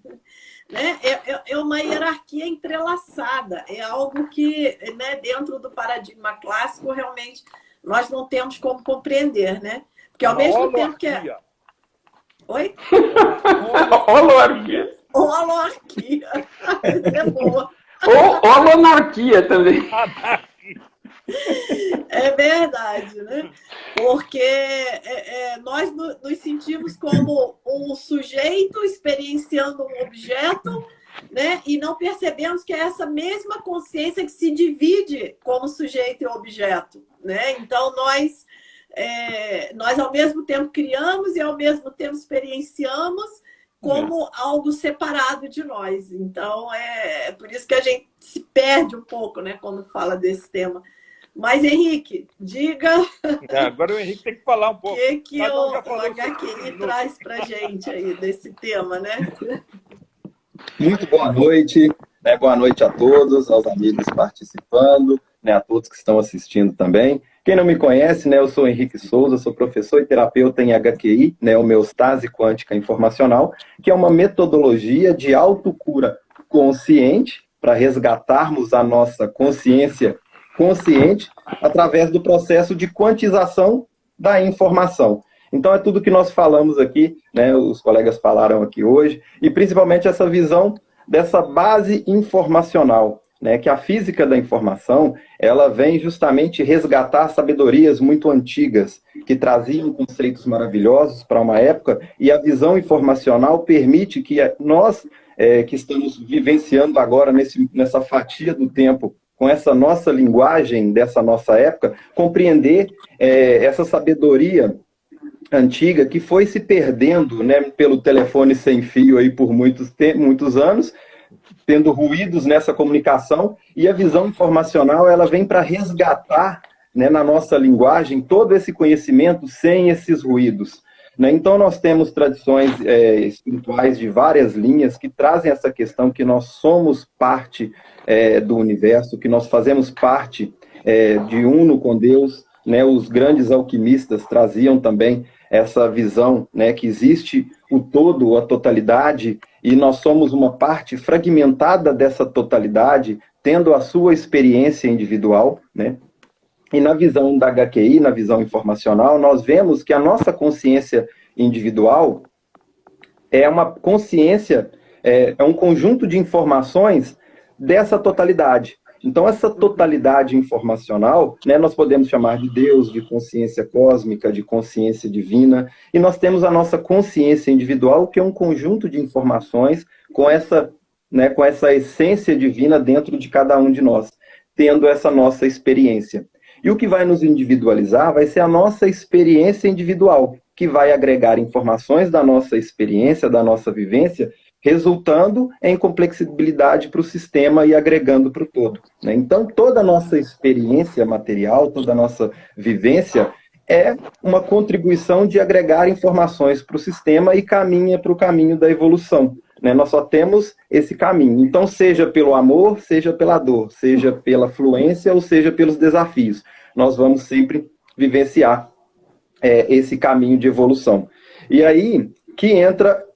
Né? É uma hierarquia entrelaçada, é algo que, né, dentro do paradigma clássico, realmente, nós não temos como compreender, né? Porque ao mesmo tempo que é... Oi? Holoarquia. Holoarquia. Isso é boa. Ou holonarquia também. É verdade, né? Porque nós nos sentimos como um sujeito experienciando um objeto, né? E não percebemos que é essa mesma consciência que se divide como sujeito e objeto, né? Então, nós ao mesmo tempo criamos e ao mesmo tempo experienciamos como algo separado de nós. Então, é por isso que a gente se perde um pouco, né, quando fala desse tema. Mas, Henrique, diga... agora o Henrique tem que falar um pouco. O que o HQI traz para a gente aí desse tema, né? Muito boa noite. Né? Boa noite a todos, aos amigos participando, né? A todos que estão assistindo também. Quem não me conhece, né? Eu sou Henrique Souza, sou professor e terapeuta em HQI, né? Homeostase Quântica Informacional, que é uma metodologia de autocura consciente para resgatarmos a nossa consciência consciente através do processo de quantização da informação. Então é tudo que nós falamos aqui, né, os colegas falaram aqui hoje, e principalmente essa visão dessa base informacional, né, que a física da informação, ela vem justamente resgatar sabedorias muito antigas, que traziam conceitos maravilhosos para uma época, e a visão informacional permite que nós, que estamos vivenciando agora nessa fatia do tempo, com essa nossa linguagem dessa nossa época, compreender essa sabedoria antiga que foi se perdendo, né, pelo telefone sem fio aí por muitos anos, tendo ruídos nessa comunicação, e a visão informacional ela vem para resgatar, né, na nossa linguagem todo esse conhecimento sem esses ruídos. Né? Então nós temos tradições espirituais de várias linhas que trazem essa questão que nós somos parte do universo, que nós fazemos parte de uno com Deus. Né? Os grandes alquimistas traziam também essa visão, né, que existe o todo, a totalidade, e nós somos uma parte fragmentada dessa totalidade, tendo a sua experiência individual, né? E na visão da HQI, na visão informacional, nós vemos que a nossa consciência individual é uma consciência, é um conjunto de informações dessa totalidade. Então, essa totalidade informacional, né, nós podemos chamar de Deus, de consciência cósmica, de consciência divina, e nós temos a nossa consciência individual, que é um conjunto de informações com essa essência divina dentro de cada um de nós, tendo essa nossa experiência. E o que vai nos individualizar vai ser a nossa experiência individual, que vai agregar informações da nossa experiência, da nossa vivência, resultando em complexibilidade para o sistema e agregando para o todo. Né? Então, toda a nossa experiência material, toda a nossa vivência é uma contribuição de agregar informações para o sistema e caminha para o caminho da evolução. Né? Nós só temos esse caminho. Então, seja pelo amor, seja pela dor, seja pela fluência ou seja pelos desafios, nós vamos sempre vivenciar esse caminho de evolução. E aí que entra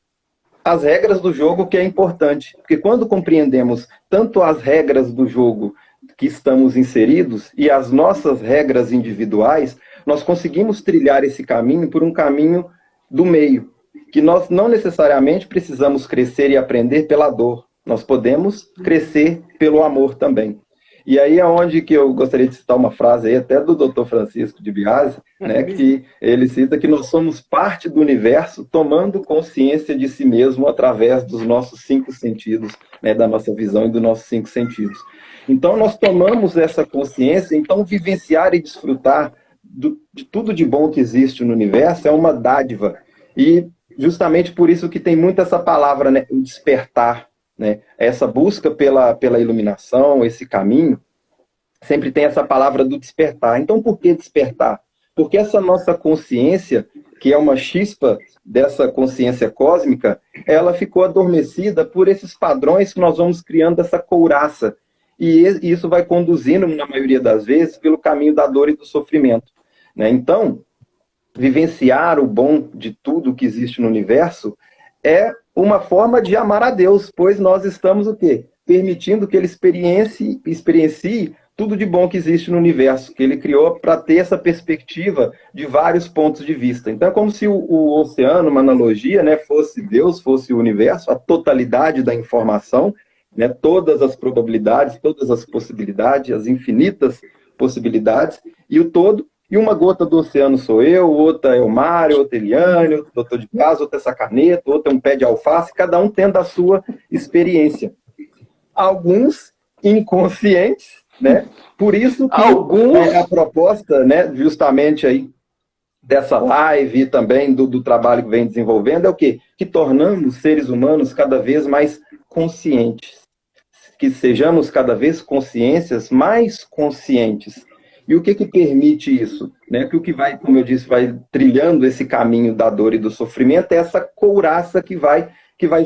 as regras do jogo, que é importante, porque quando compreendemos tanto as regras do jogo que estamos inseridos e as nossas regras individuais, nós conseguimos trilhar esse caminho por um caminho do meio, que nós não necessariamente precisamos crescer e aprender pela dor, nós podemos crescer pelo amor também. E aí é onde que eu gostaria de citar uma frase aí, até do Dr. Francisco de Biase, né, que ele cita que nós somos parte do universo tomando consciência de si mesmo através dos nossos 5 sentidos, né, da nossa visão e dos nossos 5 sentidos. Então nós tomamos essa consciência, então vivenciar e desfrutar de tudo de bom que existe no universo é uma dádiva. E justamente por isso que tem muito essa palavra, né, o despertar. Né? Essa busca pela iluminação, esse caminho, sempre tem essa palavra do despertar. Então, por que despertar? Porque essa nossa consciência, que é uma chispa dessa consciência cósmica, ela ficou adormecida por esses padrões que nós vamos criando, essa couraça. E isso vai conduzindo, na maioria das vezes, pelo caminho da dor e do sofrimento. Né? Então, vivenciar o bom de tudo que existe no universo é uma forma de amar a Deus, pois nós estamos o quê? Permitindo que Ele experiencie tudo de bom que existe no universo, que Ele criou para ter essa perspectiva de vários pontos de vista. Então é como se o oceano, uma analogia, né, fosse Deus, fosse o universo, a totalidade da informação, né, todas as probabilidades, todas as possibilidades, as infinitas possibilidades, e o todo. E uma gota do oceano sou eu, outra é o Mário, outra é Eliane, outra doutor de casa, outra é essa caneta, outra é um pé de alface, cada um tendo a sua experiência. Alguns inconscientes, né? Por isso que a proposta, né, justamente aí dessa live e também do trabalho que vem desenvolvendo é o quê? Que tornamos seres humanos cada vez mais conscientes. Que sejamos cada vez consciências mais conscientes. E o que permite isso? Né? Que o que vai, como eu disse, vai trilhando esse caminho da dor e do sofrimento é essa couraça que vai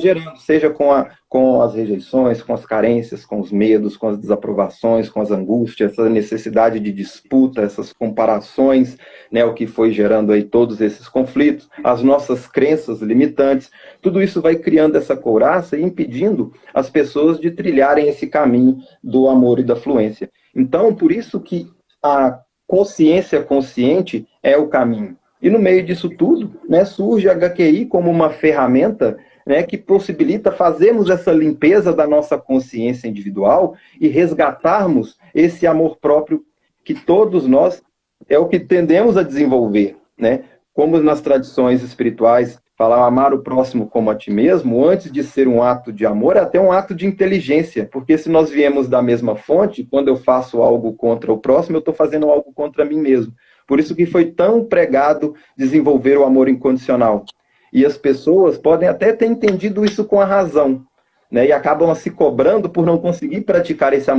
gerando, seja com as rejeições, com as carências, com os medos, com as desaprovações, com as angústias, essa necessidade de disputa, essas comparações, né, o que foi gerando aí todos esses conflitos, as nossas crenças limitantes, tudo isso vai criando essa couraça e impedindo as pessoas de trilharem esse caminho do amor e da fluência. Então, por isso que a consciência consciente é o caminho. E no meio disso tudo, né, surge a HQI como uma ferramenta, né, que possibilita fazermos essa limpeza da nossa consciência individual e resgatarmos esse amor próprio que todos nós é o que tendemos a desenvolver, né? Como nas tradições espirituais falar amar o próximo como a ti mesmo, antes de ser um ato de amor, é até um ato de inteligência, porque se nós viemos da mesma fonte, quando eu faço algo contra o próximo, eu estou fazendo algo contra mim mesmo. Por isso que foi tão pregado desenvolver o amor incondicional. E as pessoas podem até ter entendido isso com a razão, né? E acabam se cobrando por não conseguir praticar esse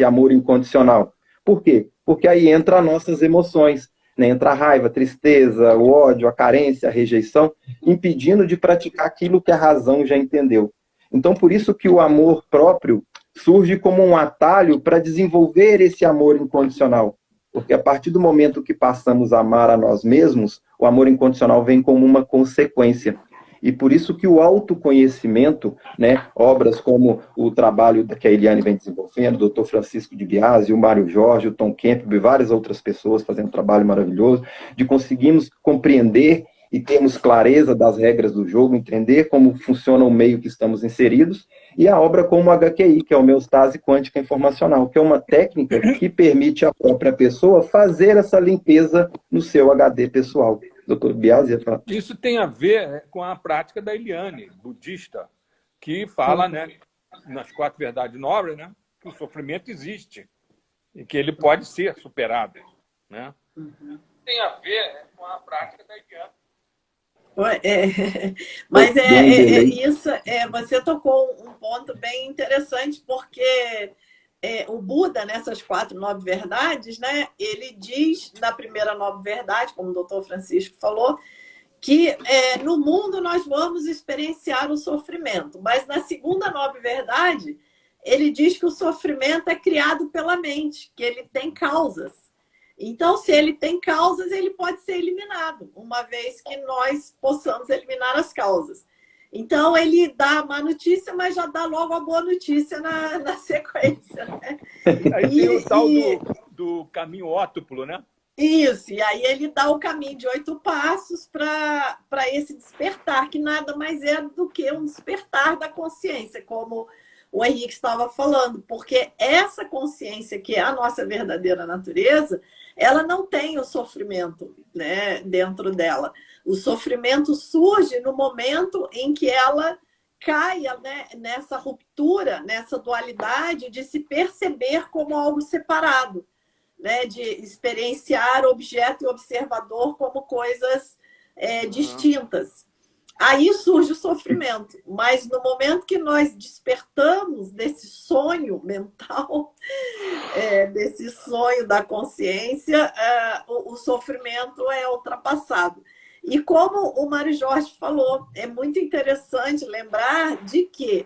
amor incondicional. Por quê? Porque aí entra as nossas emoções, né? Entra a raiva, a tristeza, o ódio, a carência, a rejeição, impedindo de praticar aquilo que a razão já entendeu. Então, por isso que o amor próprio surge como um atalho para desenvolver esse amor incondicional. Porque a partir do momento que passamos a amar a nós mesmos, o amor incondicional vem como uma consequência. E por isso que o autoconhecimento, né, obras como o trabalho que a Eliane vem desenvolvendo, o Dr. Francisco de Biasi, o Mário Jorge, o Tom Campbell e várias outras pessoas fazendo um trabalho maravilhoso, de conseguirmos compreender e termos clareza das regras do jogo, entender como funciona o meio que estamos inseridos, e a obra como o HQI, que é a homeostase quântica informacional, que é uma técnica que permite à própria pessoa fazer essa limpeza no seu HD pessoal. Doutor Biasi ia falar. Isso tem a ver com a prática da Eliane, budista, que fala, né, nas 4 verdades nobres, né, que o sofrimento existe e que ele pode ser superado, né? Tem a ver com a prática da Eliane. Mas isso, você tocou um ponto bem interessante, porque o Buda, nessas 4 9 verdades, né, ele diz na primeira 9 verdade, como o doutor Francisco falou, que no mundo nós vamos experienciar o sofrimento, mas na segunda 9 verdade, ele diz que o sofrimento é criado pela mente, que ele tem causas. Então, se ele tem causas, ele pode ser eliminado, uma vez que nós possamos eliminar as causas. Então, ele dá a má notícia, mas já dá logo a boa notícia na sequência. Né? Aí tem o tal do caminho ótuplo, né? Isso, e aí ele dá o caminho de 8 passos para esse despertar, que nada mais é do que um despertar da consciência, como o Henrique estava falando, porque essa consciência, que é a nossa verdadeira natureza, ela não tem o sofrimento, né, dentro dela. O sofrimento surge no momento em que ela caia, né, nessa ruptura, nessa dualidade de se perceber como algo separado, né, de experienciar objeto e observador como coisas distintas. Aí surge o sofrimento, mas no momento que nós despertamos desse sonho mental, desse sonho da consciência, o sofrimento é ultrapassado. E como o Mário Jorge falou, é muito interessante lembrar de que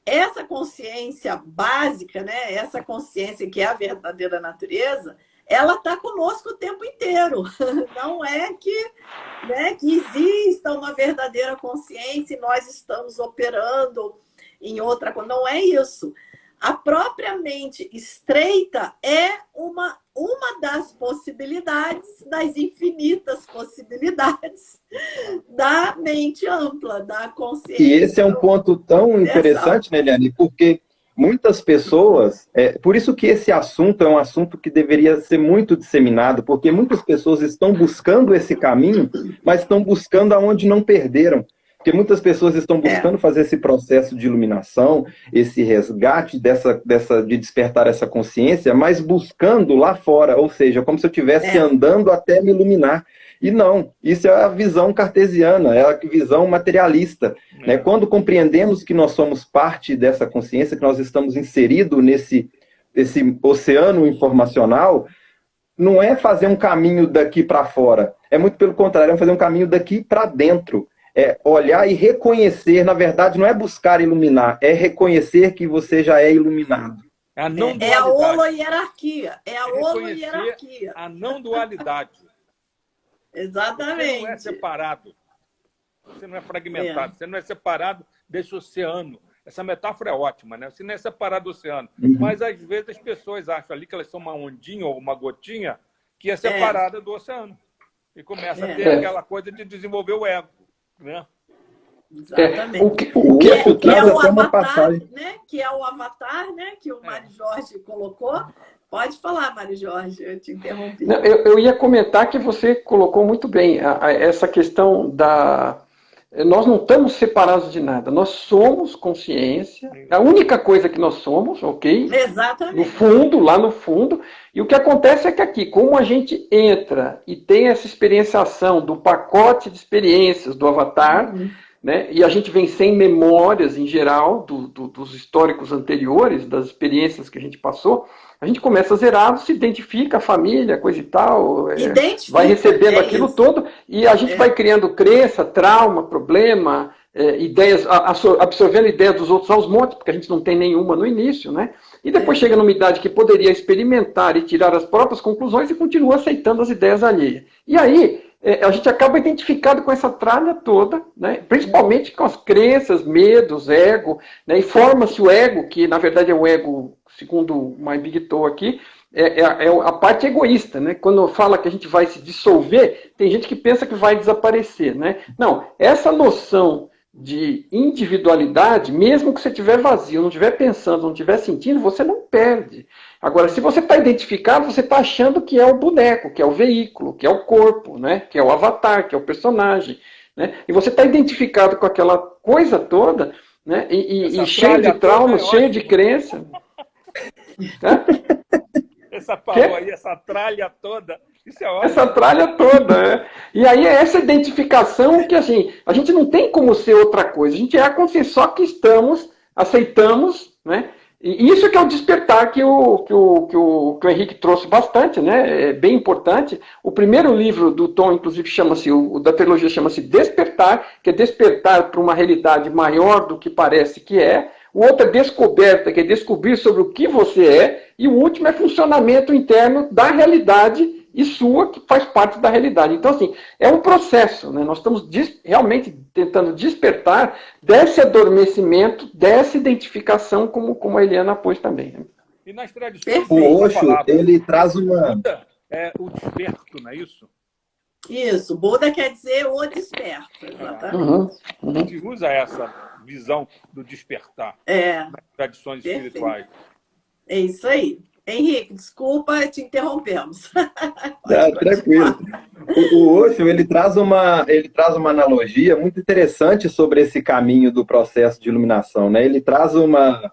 essa consciência básica, né, essa consciência que é a verdadeira natureza, ela está conosco o tempo inteiro. Não é que, né, que exista uma verdadeira consciência e nós estamos operando em outra coisa. Não é isso. A própria mente estreita é uma das possibilidades, das infinitas possibilidades da mente ampla, da consciência. E esse é um ponto tão interessante, né, Eliane? Porque muitas pessoas, por isso que esse assunto é um assunto que deveria ser muito disseminado, porque muitas pessoas estão buscando esse caminho, mas estão buscando aonde não perderam. Porque muitas pessoas estão buscando fazer esse processo de iluminação, esse resgate de despertar essa consciência, mas buscando lá fora, ou seja, como se eu estivesse andando até me iluminar. E não, isso é a visão cartesiana, é a visão materialista. Né? Quando compreendemos que nós somos parte dessa consciência, que nós estamos inseridos nesse oceano informacional, não é fazer um caminho daqui para fora, é muito pelo contrário, é fazer um caminho daqui para dentro. É olhar e reconhecer, na verdade, não é buscar iluminar, é reconhecer que você já é iluminado. É a não dualidade. É a holohierarquia. É a holohierarquia. A não dualidade. Exatamente. Você não é separado. Você não é fragmentado. Você não é separado desse oceano. Essa metáfora é ótima, né? Você não é separado do oceano. Mas, às vezes, as pessoas acham ali que elas são uma ondinha ou uma gotinha que é separada do oceano. E começa a ter aquela coisa de desenvolver o ego, né? Exatamente. Que é o avatar, né? Que é o avatar, né? Que o Mário Jorge colocou. Pode falar, Mário Jorge, eu te interrompi. Não, eu ia comentar que você colocou muito bem essa questão da... Nós não estamos separados de nada, nós somos consciência, a única coisa que nós somos, ok? Exatamente. No fundo, lá no fundo, e o que acontece é que aqui, como a gente entra e tem essa experienciação do pacote de experiências do avatar, né, e a gente vem sem memórias em geral dos históricos anteriores, das experiências que a gente passou, a gente começa zerado, se identifica, a família, coisa e tal, vai recebendo aquilo todo, e a gente vai criando crença, trauma, problema, ideias, absorvendo ideias dos outros aos montes, porque a gente não tem nenhuma no início, né? E depois chega numa idade que poderia experimentar e tirar as próprias conclusões e continua aceitando as ideias alheias. E aí, a gente acaba identificado com essa tralha toda, né? Principalmente com as crenças, medos, ego, né? E forma-se o ego, que na verdade é o ego, segundo o My Big Toe aqui, é a parte egoísta, né? Quando fala que a gente vai se dissolver, tem gente que pensa que vai desaparecer, né? Não, essa noção de individualidade, mesmo que você estiver vazio, não estiver pensando, não estiver sentindo, você não perde. Agora, se você está identificado, você está achando que é o boneco, que é o veículo, que é o corpo, né? Que é o avatar, que é o personagem, né? E você está identificado com aquela coisa toda, né? E cheio de traumas, cheio de crença. Essa palavra aí, essa tralha toda, isso é ótimo. Essa tralha toda, né? E aí é essa identificação que, assim, a gente não tem como ser outra coisa, a gente é a consciência, só que estamos, aceitamos, né? E isso que é o despertar que o Henrique trouxe bastante, né? É bem importante. O primeiro livro do Tom, inclusive, chama-se, o da trilogia chama-se Despertar, que é despertar para uma realidade maior do que parece que é. O outro é Descoberta, que é descobrir sobre o que você é. E o último é funcionamento interno da realidade e sua, que faz parte da realidade. Então, assim, é um processo, né? Nós estamos realmente tentando despertar desse adormecimento, dessa identificação, como a Eliana pôs também. Né? E nas tradições... O Osho, ele traz uma... Buda é o desperto, não é isso? Isso, Buda quer dizer o desperto, exatamente. A gente usa essa visão do despertar nas tradições espirituais. É isso aí. Henrique, desculpa, te interrompemos. Tranquilo. O Osho, ele traz uma analogia muito interessante sobre esse caminho do processo de iluminação, né? Ele traz uma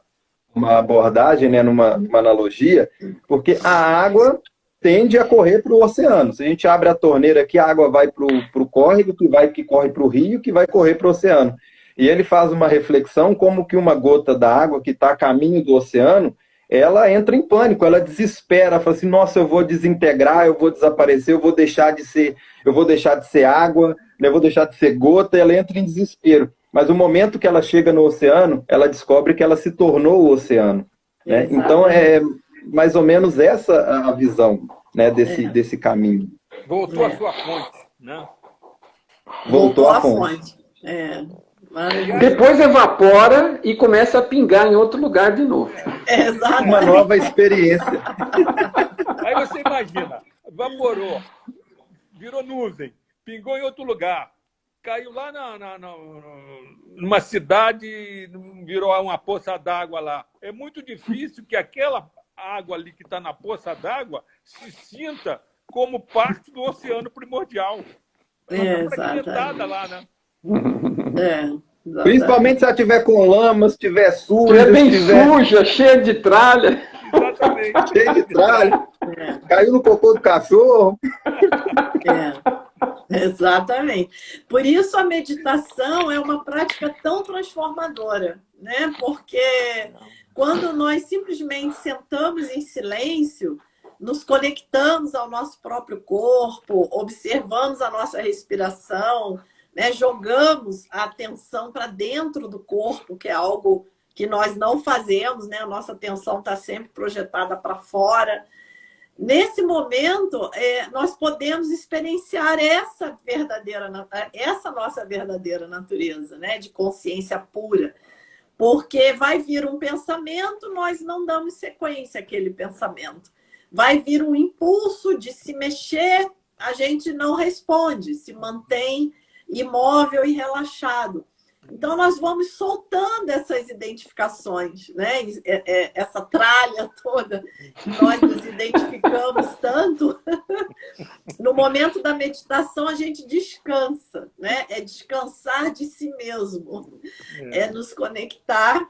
abordagem, né, numa analogia, porque a água tende a correr para o oceano. Se a gente abre a torneira aqui, a água vai para o córrego, que corre para o rio, que vai correr para o oceano. E ele faz uma reflexão como que uma gota da água que está a caminho do oceano, ela entra em pânico, ela desespera, fala assim, nossa, eu vou desintegrar, eu vou desaparecer, eu vou deixar de ser água, eu vou deixar de ser gota, ela entra em desespero. Mas o momento que ela chega no oceano, ela descobre que ela se tornou o oceano. Né? Então, é mais ou menos essa a visão, né, desse caminho. Voltou à sua fonte, né? Voltou à fonte. Depois evapora e começa a pingar em outro lugar de novo. Uma nova experiência. Aí você imagina, evaporou, virou nuvem, pingou em outro lugar, caiu lá numa cidade, virou uma poça d'água lá. É muito difícil que aquela água ali que está na poça d'água se sinta como parte do oceano primordial. Ela está fragmentada lá, né? Principalmente se ela estiver com lama, se estiver suja. Estiver bem suja, cheia de tralha. Exatamente. Cheia de tralha. Caiu no cocô do cachorro. Exatamente. Por isso a meditação é uma prática tão transformadora, né? Porque quando nós simplesmente sentamos em silêncio, nos conectamos ao nosso próprio corpo, observamos a nossa respiração, né? Jogamos a atenção para dentro do corpo, que é algo que nós não fazemos, né? A nossa atenção está sempre projetada para fora. Nesse momento, nós podemos experienciar essa nossa verdadeira natureza, né? De consciência pura. Porque vai vir um pensamento, nós não damos sequência àquele pensamento. Vai vir um impulso de se mexer, a gente não responde, se mantém imóvel e relaxado. Então, nós vamos soltando essas identificações, né? Essa tralha toda que nós nos identificamos tanto. No momento da meditação, a gente descansa, né? É descansar de si mesmo, é nos conectar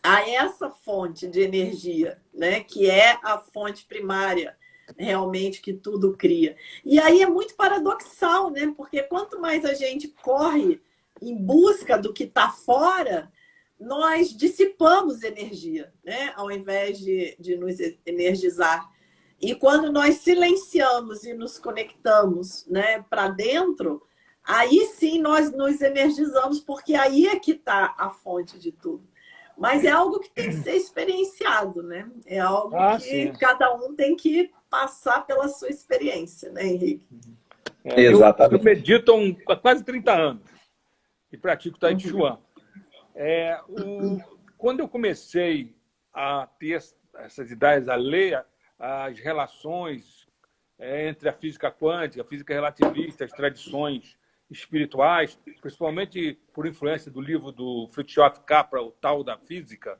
a essa fonte de energia, né? Que é a fonte primária, realmente, que tudo cria. E aí é muito paradoxal, né? Porque quanto mais a gente corre em busca do que está fora, nós dissipamos energia, né? Ao invés de nos energizar. E quando nós silenciamos e nos conectamos, né, para dentro, aí sim nós nos energizamos, porque aí é que está a fonte de tudo. Mas é algo que tem que ser experienciado, né? É algo que cada um tem que passar pela sua experiência, né, Henrique? Exatamente. Eu medito há quase 30 anos e pratico Tai Chi Chuan. Quando eu comecei a ter essas ideias, a ler as relações entre a física quântica, a física relativista, as tradições espirituais, principalmente por influência do livro do Fritjof Capra, O Tal da Física,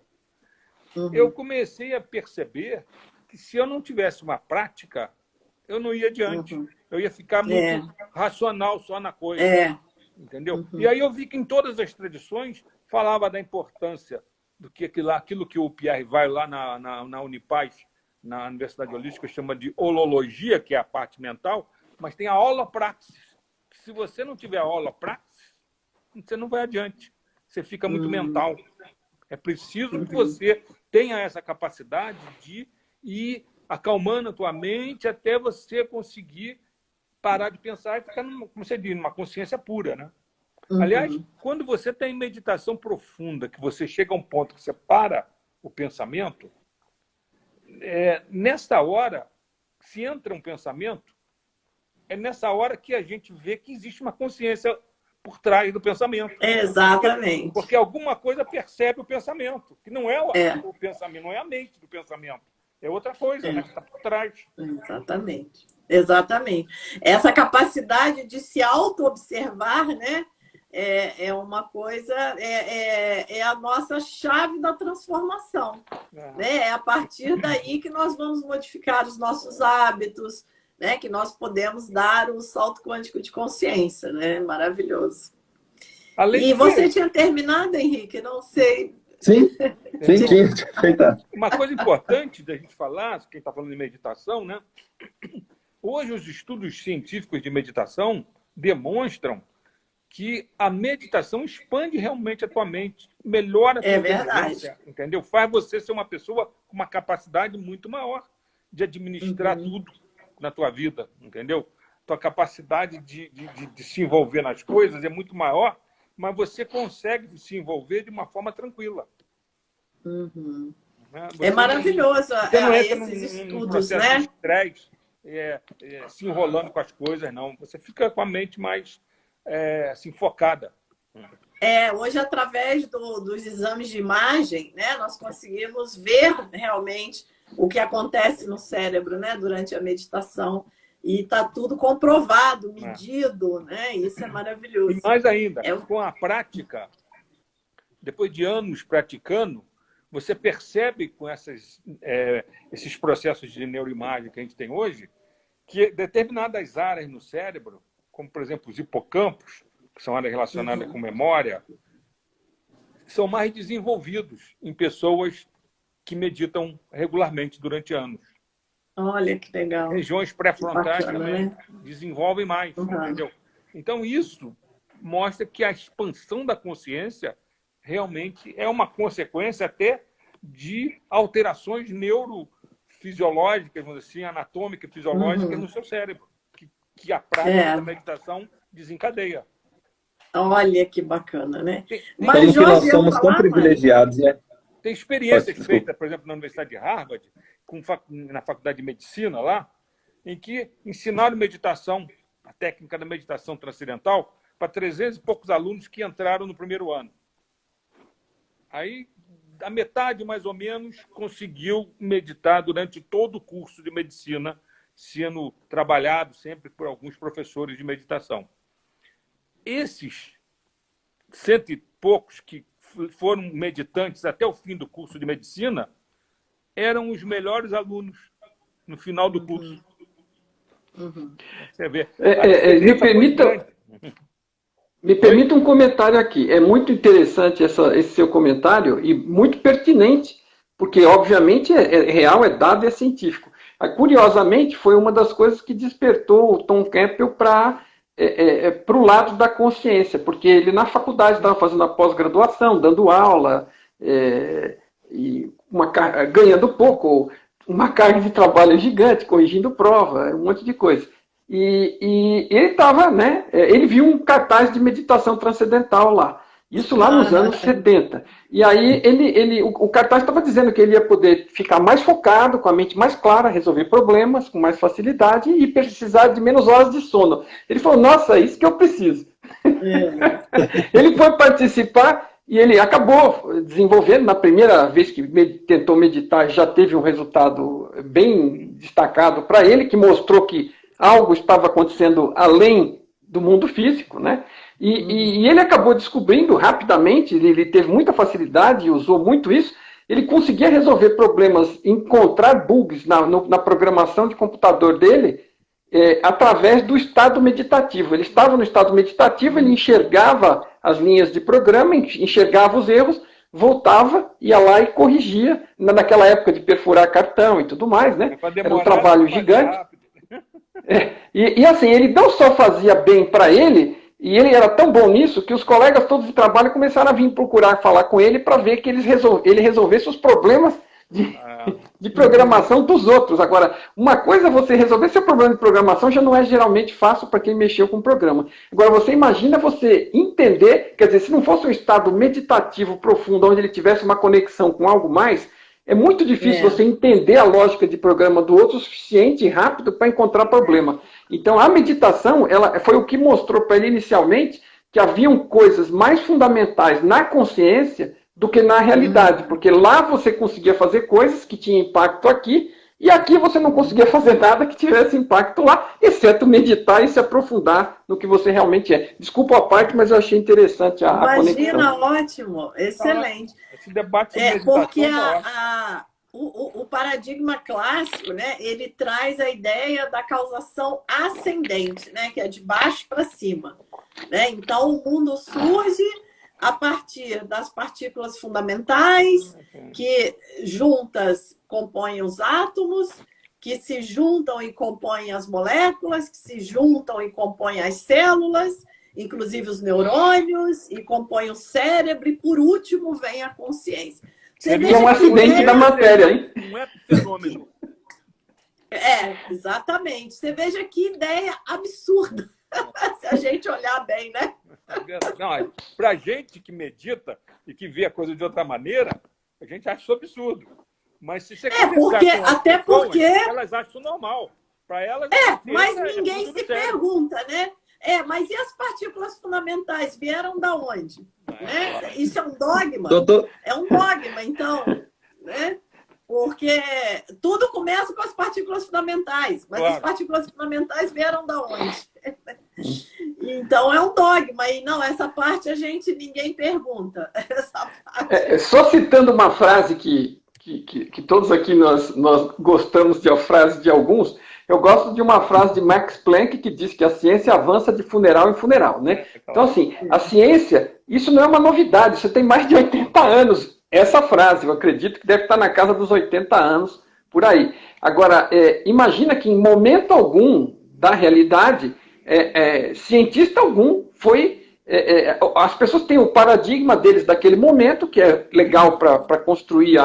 eu comecei a perceber que se eu não tivesse uma prática, eu não ia adiante. Eu ia ficar muito racional só na coisa. Entendeu? E aí eu vi que em todas as tradições falava da importância do que aquilo que o Pierre Weil lá na Unipaz, na Universidade Holística, chama de holologia, que é a parte mental, mas tem a holopraxis. Se você não tiver a holopraxis, você não vai adiante. Você fica muito mental. É preciso que você tenha essa capacidade de ir acalmando a tua mente até você conseguir parar de pensar e ficar, como você diz, numa consciência pura, né? Aliás, quando você está em meditação profunda, que você chega a um ponto que você para o pensamento, nessa hora, se entra um pensamento, é nessa hora que a gente vê que existe uma consciência por trás do pensamento. Exatamente. Porque alguma coisa percebe o pensamento, que não é o pensamento, não é a mente do pensamento. É outra coisa, né, que está por trás. Exatamente. Exatamente. Essa capacidade de se auto-observar, né, é uma coisa, é a nossa chave da transformação. Né? É a partir daí que nós vamos modificar os nossos hábitos, né, que nós podemos dar o salto quântico de consciência. Né? Maravilhoso. E você tinha terminado, Henrique? Não sei. Sim, tinha feito. Uma coisa importante da gente falar, quem está falando de meditação, né? Hoje os estudos científicos de meditação demonstram que a meditação expande realmente a tua mente, melhora a tua inteligência, entendeu? Faz você ser uma pessoa com uma capacidade muito maior de administrar tudo na tua vida, entendeu? Tua capacidade de se envolver nas coisas é muito maior, mas você consegue se envolver de uma forma tranquila. É maravilhoso você não entra esses num estudos, processo né? de estresse, se enrolando com as coisas, não. Você fica com a mente mais assim, focada. Hoje, através dos exames de imagem, né, nós conseguimos ver realmente o que acontece no cérebro, né, durante a meditação. E está tudo comprovado, medido, né? Isso é maravilhoso. E mais ainda, com a prática, depois de anos praticando, você percebe com esses processos de neuroimagem que a gente tem hoje, que determinadas áreas no cérebro, como, por exemplo, os hipocampos, que são áreas relacionadas com memória, são mais desenvolvidos em pessoas que meditam regularmente durante anos. Olha que legal. Regiões pré-frontais bacana, também né? desenvolvem mais, entendeu? Então, isso mostra que a expansão da consciência realmente é uma consequência até de alterações neurofisiológicas, vamos dizer assim, anatômicas, fisiológicas no seu cérebro, que a prática da meditação desencadeia. Olha que bacana, né? Como que nós somos tão privilegiados, né? Tem experiências feitas, por exemplo, na Universidade de Harvard, na Faculdade de Medicina lá, em que ensinaram meditação, a técnica da meditação transcendental, para 300 e poucos alunos que entraram no primeiro ano. Aí, a metade, mais ou menos, conseguiu meditar durante todo o curso de medicina sendo trabalhado sempre por alguns professores de meditação. Esses 100 e poucos que foram meditantes até o fim do curso de medicina eram os melhores alunos no final do curso. Você vê. Me permita um comentário aqui. É muito interessante esse seu comentário e muito pertinente, porque, obviamente, é real, é dado e é científico. Curiosamente, foi uma das coisas que despertou o Tom Campbell para o lado da consciência, porque ele, na faculdade, estava fazendo a pós-graduação, dando aula, e ganhando pouco, uma carga de trabalho gigante, corrigindo prova, um monte de coisa. E ele estava, né? Ele viu um cartaz de meditação transcendental lá. Isso lá nos anos 70. E aí o cartaz estava dizendo que ele ia poder ficar mais focado, com a mente mais clara, resolver problemas com mais facilidade e precisar de menos horas de sono. Ele falou, nossa, é isso que eu preciso. Ele foi participar e ele acabou desenvolvendo, na primeira vez que tentou meditar, já teve um resultado bem destacado para ele, que mostrou que algo estava acontecendo além do mundo físico, né? E ele acabou descobrindo rapidamente, ele teve muita facilidade e usou muito isso, ele conseguia resolver problemas, encontrar bugs na programação de computador dele através do estado meditativo. Ele estava no estado meditativo, ele enxergava as linhas de programa, enxergava os erros, voltava, ia lá e corrigia, naquela época de perfurar cartão e tudo mais, né? Era um trabalho gigante. E assim, ele não só fazia bem para ele, e ele era tão bom nisso que os colegas todos de trabalho começaram a vir procurar falar com ele para ver que ele resolvesse os problemas de programação dos outros. Agora, uma coisa é você resolver seu problema de programação, já não é geralmente fácil para quem mexeu com o programa. Agora, você imagina você entender, quer dizer, se não fosse um estado meditativo profundo, onde ele tivesse uma conexão com algo mais, é muito difícil você entender a lógica de programa do outro o suficiente e rápido para encontrar problema. Então, a meditação foi o que mostrou para ele inicialmente que haviam coisas mais fundamentais na consciência do que na realidade. Porque lá você conseguia fazer coisas que tinham impacto aqui, e aqui você não conseguia fazer nada que tivesse impacto lá, exceto meditar e se aprofundar no que você realmente é. Desculpa a parte, mas eu achei interessante a conexão. Imagina, ótimo, excelente. Esse debate porque o paradigma clássico, né, ele traz a ideia da causação ascendente, né, que é de baixo para cima. Né? Então, o mundo surge a partir das partículas fundamentais, que juntas compõem os átomos, que se juntam e compõem as moléculas, que se juntam e compõem as células, inclusive os neurônios, e compõem o cérebro, e por último vem a consciência. É um acidente da matéria, hein? Não é fenômeno. Exatamente. Você veja que ideia absurda, se a gente olhar bem, né? Para a gente que medita e que vê a coisa de outra maneira, a gente acha isso absurdo. Mas se você porque elas acham isso normal. Para elas, mas ninguém se pergunta, né? Mas e as partículas fundamentais vieram da onde? Né? Isso é um dogma? É um dogma, então, né? Porque tudo começa com as partículas fundamentais, mas as partículas fundamentais vieram da onde? Então é um dogma, e não, essa parte ninguém pergunta. Essa parte... Só citando uma frase que todos aqui nós gostamos de frase de alguns, eu gosto de uma frase de Max Planck que diz que a ciência avança de funeral em funeral, né? Então, assim, a ciência, isso não é uma novidade, isso tem mais de 80 anos. Essa frase, eu acredito que deve estar na casa dos 80 anos, por aí. Agora, imagina que em momento algum da realidade, cientista algum foi... as pessoas têm o paradigma deles daquele momento, que é legal para construir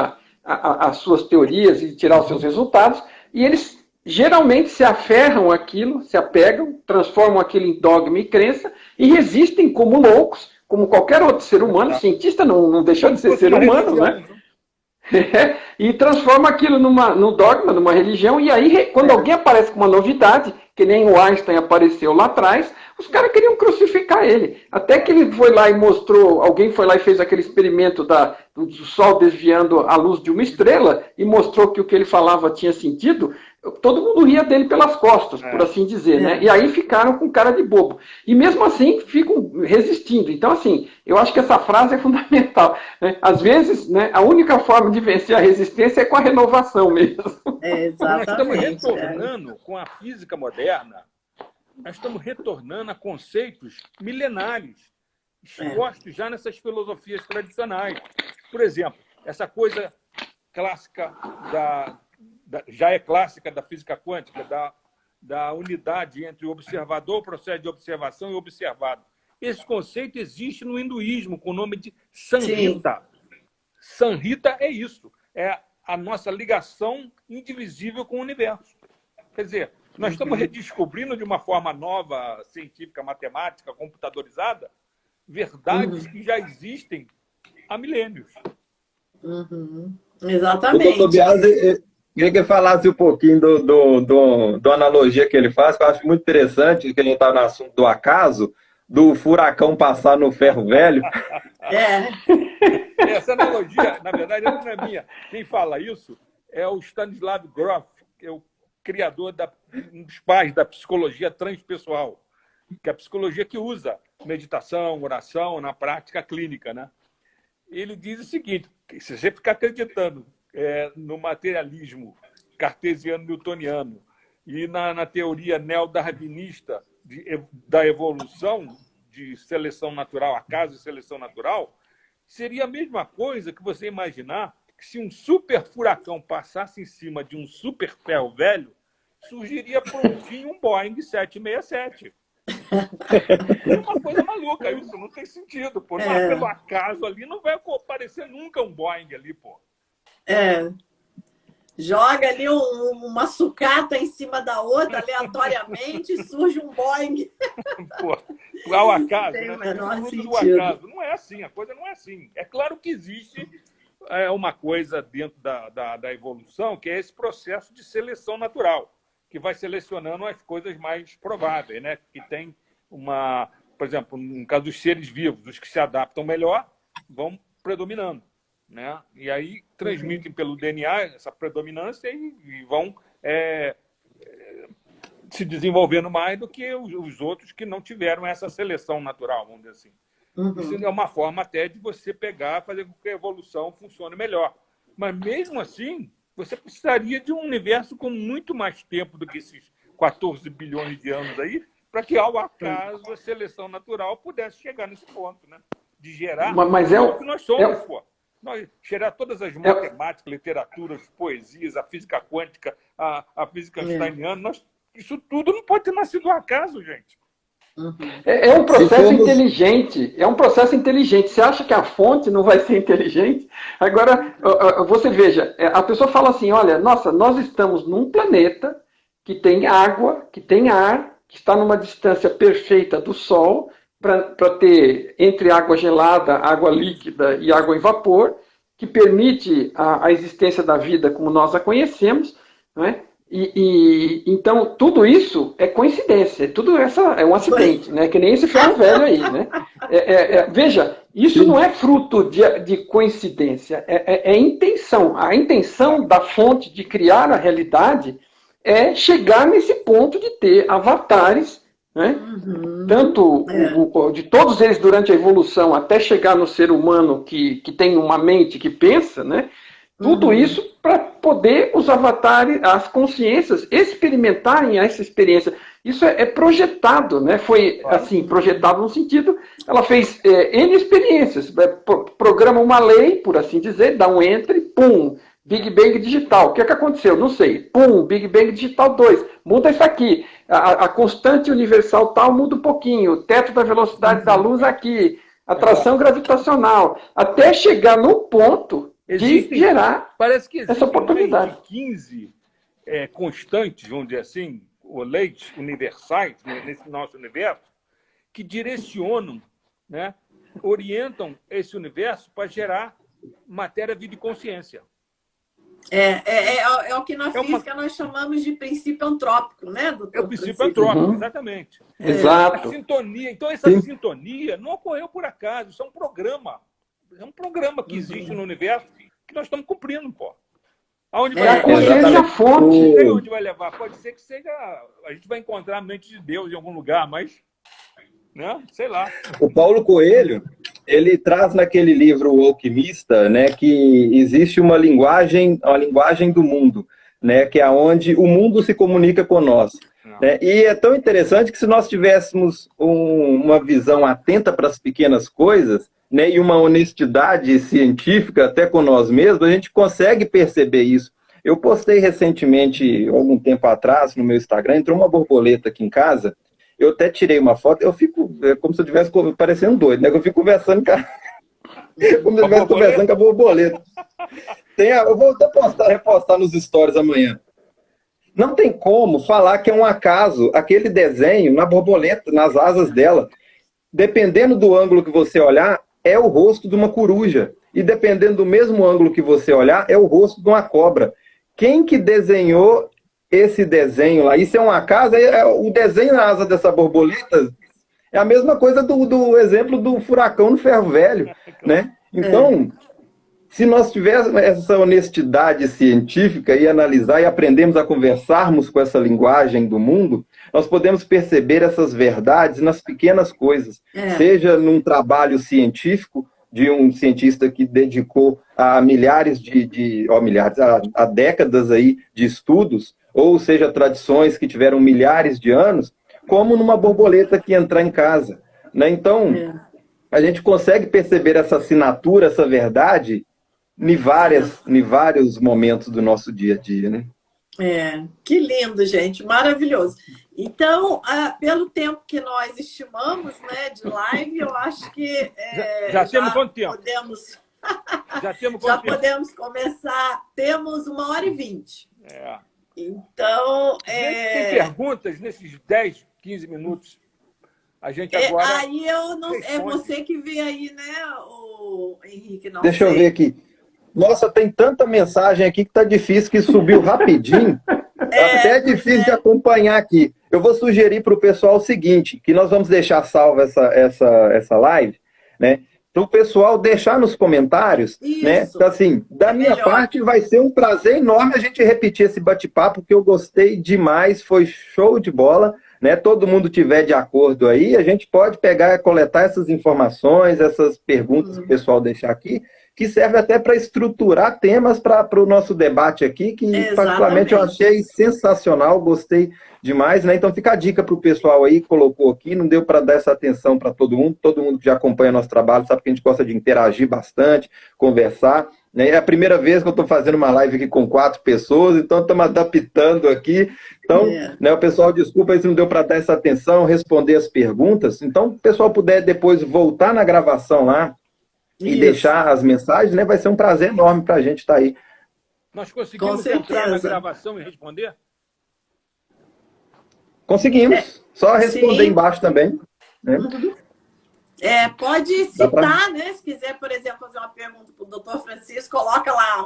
as suas teorias e tirar os seus resultados, e eles geralmente se aferram àquilo, se apegam, transformam aquilo em dogma e crença, e resistem como loucos, como qualquer outro ser humano. Cientista não deixou de ser ser humano, né? E transforma aquilo num dogma, numa religião, e aí quando alguém aparece com uma novidade, que nem o Einstein apareceu lá atrás, os caras queriam crucificar ele. Até que ele foi lá e mostrou, alguém foi lá e fez aquele experimento do Sol desviando a luz de uma estrela, e mostrou que o que ele falava tinha sentido. todo mundo ria dele pelas costas, por assim dizer, né? E aí ficaram com cara de bobo. E mesmo assim ficam resistindo. Então, assim, eu acho que essa frase é fundamental, né? Às vezes, né, a única forma de vencer a resistência é com a renovação mesmo. Exatamente. Nós estamos retornando com a física moderna, nós estamos retornando a conceitos milenares, expostos já nessas filosofias tradicionais. Por exemplo, essa coisa clássica já é clássica da física quântica, da unidade entre o observador, o processo de observação e o observado. Esse conceito existe no hinduísmo com o nome de Samhita. Samhita é isso, é a nossa ligação indivisível com o universo. Quer dizer, nós estamos redescobrindo de uma forma nova, científica, matemática, computadorizada, verdades que já existem há milênios. Exatamente. O doutor Biasi, queria que falasse um pouquinho do analogia que ele faz, que eu acho muito interessante, que a gente está no assunto do acaso, do furacão passar no ferro velho. Essa analogia, na verdade, não é minha. Quem fala isso é o Stanislav Grof, que é o criador, um dos pais da psicologia transpessoal, que é a psicologia que usa meditação, oração na prática clínica, né? Ele diz o seguinte, que se você ficar acreditando no materialismo cartesiano-newtoniano e na teoria neodarwinista da evolução, de seleção natural, acaso e seleção natural, seria a mesma coisa que você imaginar que se um super furacão passasse em cima de um super ferro velho, surgiria prontinho um Boeing 767. É uma coisa maluca, isso não tem sentido. Pô. Não é pelo acaso ali, não vai aparecer nunca um Boeing ali, pô. Joga ali uma sucata em cima da outra, aleatoriamente, e surge um Boeing. Pô, ao acaso, Tem né? o menor Fruto do sentido. acaso. Não é assim, a coisa não é assim. É claro que existe uma coisa dentro da evolução, que é esse processo de seleção natural, que vai selecionando as coisas mais prováveis, né? Que tem por exemplo, no caso dos seres vivos, os que se adaptam melhor vão predominando, né? E aí transmitem pelo DNA essa predominância e vão se desenvolvendo mais do que os outros que não tiveram essa seleção natural, vamos dizer assim. Isso é uma forma até de você pegar, fazer com que a evolução funcione melhor. Mas mesmo assim, você precisaria de um universo com muito mais tempo do que esses 14 bilhões de anos aí, para que, ao acaso, a seleção natural pudesse chegar nesse ponto, né? De gerar o que nós somos, pô. Gerar todas as matemáticas, literaturas, poesias, a física quântica, a física steiniana, isso tudo não pode ter nascido do acaso, gente. É um processo inteligente. É um processo inteligente. Você acha que a fonte não vai ser inteligente? Agora, você veja, a pessoa fala assim, olha, nossa, nós estamos num planeta que tem água, que tem ar, que está numa distância perfeita do Sol, para ter entre água gelada, água líquida e água em vapor, que permite a existência da vida como nós a conhecemos, não é? Então, tudo isso é coincidência, tudo isso é um acidente, né? Que nem esse ferro velho aí, né? Veja, isso não é fruto de coincidência, é intenção. A intenção da fonte de criar a realidade é chegar nesse ponto de ter avatares, né? Tanto de todos eles durante a evolução até chegar no ser humano que tem uma mente que pensa, né? Tudo isso para poder os avatares, as consciências, experimentarem essa experiência. Isso é projetado, né? Foi assim, projetado no sentido, ela fez N experiências, programa uma lei, por assim dizer, dá um enter, pum, Big Bang digital. O que é que aconteceu? Não sei. Pum, Big Bang digital 2. Muda isso aqui. A constante universal tal muda um pouquinho. O teto da velocidade da luz aqui. Atração gravitacional. Até chegar no ponto de gerar essa oportunidade. Mais de 15 constantes, vamos dizer assim, ou leis universais nesse nosso universo, que direcionam, né, orientam esse universo para gerar matéria, vida e consciência. É o que na física nós chamamos de princípio antrópico, né, doutor? É o princípio antrópico, exatamente. Exato. A sintonia. Então, essa sintonia não ocorreu por acaso, isso é um programa. É um programa que existe no universo que nós estamos cumprindo, pô. Aonde vai É a levar? consciência a fonte. Não sei onde vai levar. Pode ser que seja. A gente vai encontrar a mente de Deus em algum lugar, mas. Né? Sei lá. O Paulo Coelho, ele traz naquele livro O Alquimista, né, que existe uma linguagem do mundo, né, que é onde o mundo se comunica com nós. Né? E é tão interessante que se nós tivéssemos uma visão atenta para as pequenas coisas, né, e uma honestidade científica até com nós mesmos, a gente consegue perceber isso. Eu postei recentemente, algum tempo atrás, no meu Instagram, entrou uma borboleta aqui em casa. Eu até tirei uma foto, eu fico como se eu estivesse parecendo doido, né? Eu fico conversando com a borboleta. Eu vou até repostar nos stories amanhã. Não tem como falar que é um acaso aquele desenho na borboleta, nas asas dela. Dependendo do ângulo que você olhar, é o rosto de uma coruja. E dependendo do mesmo ângulo que você olhar, é o rosto de uma cobra. Quem que desenhou esse desenho lá? Isso é um acaso? O desenho na asa dessa borboleta é a mesma coisa do exemplo do furacão no ferro velho, né? Então, se nós tivéssemos essa honestidade científica e analisar e aprendemos a conversarmos com essa linguagem do mundo, nós podemos perceber essas verdades nas pequenas coisas, seja num trabalho científico de um cientista que dedicou a milhares a décadas aí de estudos, ou seja, tradições que tiveram milhares de anos, como numa borboleta que entrar em casa. Né? Então, a gente consegue perceber essa assinatura, essa verdade, em vários momentos do nosso dia a dia. Né? Que lindo, gente, maravilhoso. Então, pelo tempo que nós estimamos, né, de live, eu acho que já temos quanto tempo? Podemos começar. Temos 1h20. Então, tem perguntas nesses 10, 15 minutos? A gente agora. Aí eu não. É você que vê aí, né, o Henrique? Não Deixa eu ver aqui. Nossa, tem tanta mensagem aqui que tá difícil, que subiu rapidinho. Até é difícil de acompanhar aqui. Eu vou sugerir para o pessoal o seguinte, que nós vamos deixar salva essa live, né? Então, o pessoal deixar nos comentários, né? Então, assim, da minha parte, vai ser um prazer enorme a gente repetir esse bate-papo, que eu gostei demais, foi show de bola, né? Todo mundo tiver de acordo aí, a gente pode pegar e coletar essas informações, essas perguntas que o pessoal deixar aqui, que serve até para estruturar temas para o nosso debate aqui, que particularmente eu achei sensacional, gostei demais, né? Então fica a dica para o pessoal aí, colocou aqui, não deu para dar essa atenção para todo mundo que já acompanha nosso trabalho sabe que a gente gosta de interagir bastante, conversar, né? É a primeira vez que eu estou fazendo uma live aqui com 4 pessoas, então estamos adaptando aqui, então, né, o pessoal, desculpa aí se não deu para dar essa atenção, responder as perguntas, então o pessoal puder depois voltar na gravação lá, e deixar as mensagens, né? Vai ser um prazer enorme para a gente estar aí. Nós conseguimos entrar na gravação e responder? Conseguimos. Só responder embaixo também. Né? Pode citar, né? Se quiser, por exemplo, fazer uma pergunta para o doutor Francisco, coloca lá,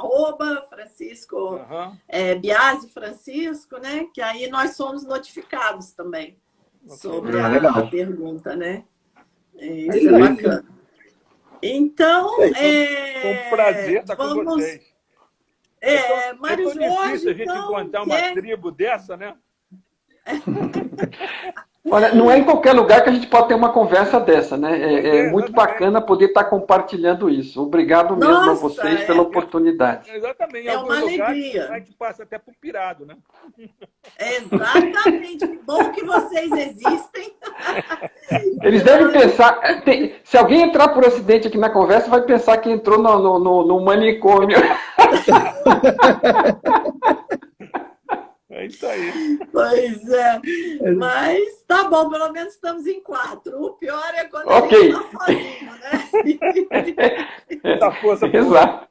@Francisco, Biasi Francisco, né? Que aí nós somos notificados também sobre a pergunta, né? Isso é bacana. Então, foi um prazer estar com vocês. Mário Jorge, difícil a gente encontrar uma tribo dessa, né? Olha, não é em qualquer lugar que a gente pode ter uma conversa dessa, né? É muito bacana poder estar compartilhando isso. Obrigado mesmo a vocês pela oportunidade. Exatamente. É uma alegria. A gente passa até por pirado, né? Exatamente. Bom que vocês existem. Eles devem pensar... se alguém entrar por acidente aqui na conversa, vai pensar que entrou no manicômio. É isso aí. Pois é. Mas tá bom, pelo menos estamos em 4. O pior é quando a gente tá sozinho, né? Dá força. Exato.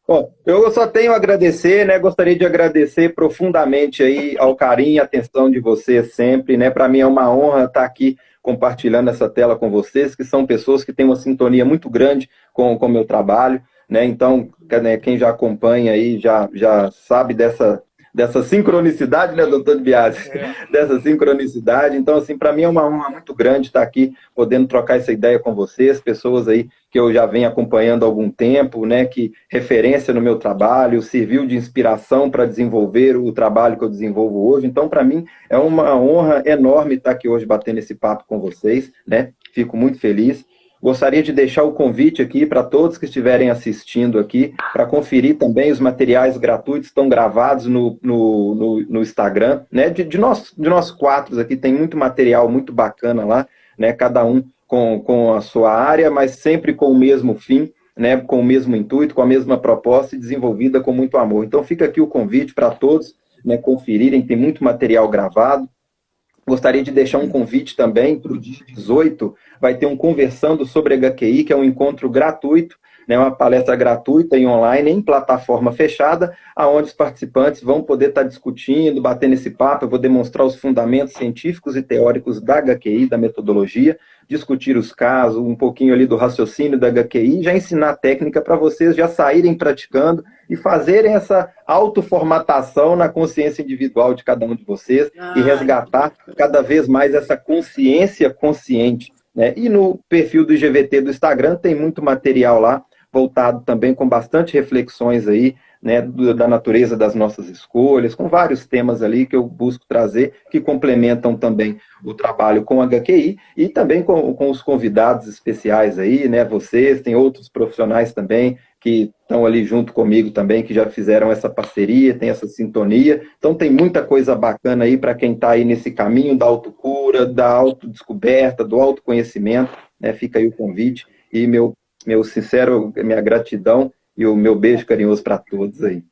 Bom, eu só tenho a agradecer, né? Gostaria de agradecer profundamente aí ao carinho e atenção de vocês sempre, né? Para mim é uma honra estar aqui compartilhando essa tela com vocês, que são pessoas que têm uma sintonia muito grande com o meu trabalho, né? Então, né, quem já acompanha aí já sabe dessa sincronicidade, né, doutor Biasi? Dessa sincronicidade. Então, assim, para mim é uma honra muito grande estar aqui, podendo trocar essa ideia com vocês, pessoas aí que eu já venho acompanhando há algum tempo, né, que referência no meu trabalho, serviu de inspiração para desenvolver o trabalho que eu desenvolvo hoje. Então, para mim, é uma honra enorme estar aqui hoje batendo esse papo com vocês, né? Fico muito feliz. Gostaria de deixar o convite aqui para todos que estiverem assistindo aqui, para conferir também os materiais gratuitos que estão gravados no Instagram, né? De nós quatro aqui, tem muito material muito bacana lá, né? Cada um com a sua área, mas sempre com o mesmo fim, né? Com o mesmo intuito, com a mesma proposta e desenvolvida com muito amor. Então fica aqui o convite para todos, né, conferirem, tem muito material gravado. Gostaria de deixar um convite também para o dia 18, vai ter um Conversando sobre HQI, que é um encontro gratuito, né, uma palestra gratuita e online, em plataforma fechada, onde os participantes vão poder estar discutindo, batendo esse papo. Eu vou demonstrar os fundamentos científicos e teóricos da HQI, da metodologia, discutir os casos, um pouquinho ali do raciocínio da HQI, já ensinar a técnica para vocês já saírem praticando e fazerem essa autoformatação na consciência individual de cada um de vocês e resgatar cada vez mais essa consciência consciente, né? E no perfil do IGVT do Instagram tem muito material lá, voltado também com bastante reflexões aí, né, da natureza das nossas escolhas, com vários temas ali que eu busco trazer, que complementam também o trabalho com a HQI e também com os convidados especiais aí, né, vocês, tem outros profissionais também que estão ali junto comigo também, que já fizeram essa parceria, tem essa sintonia. Então tem muita coisa bacana aí para quem está aí nesse caminho da autocura, da autodescoberta, do autoconhecimento, né, fica aí o convite e minha gratidão e o meu beijo carinhoso para todos aí.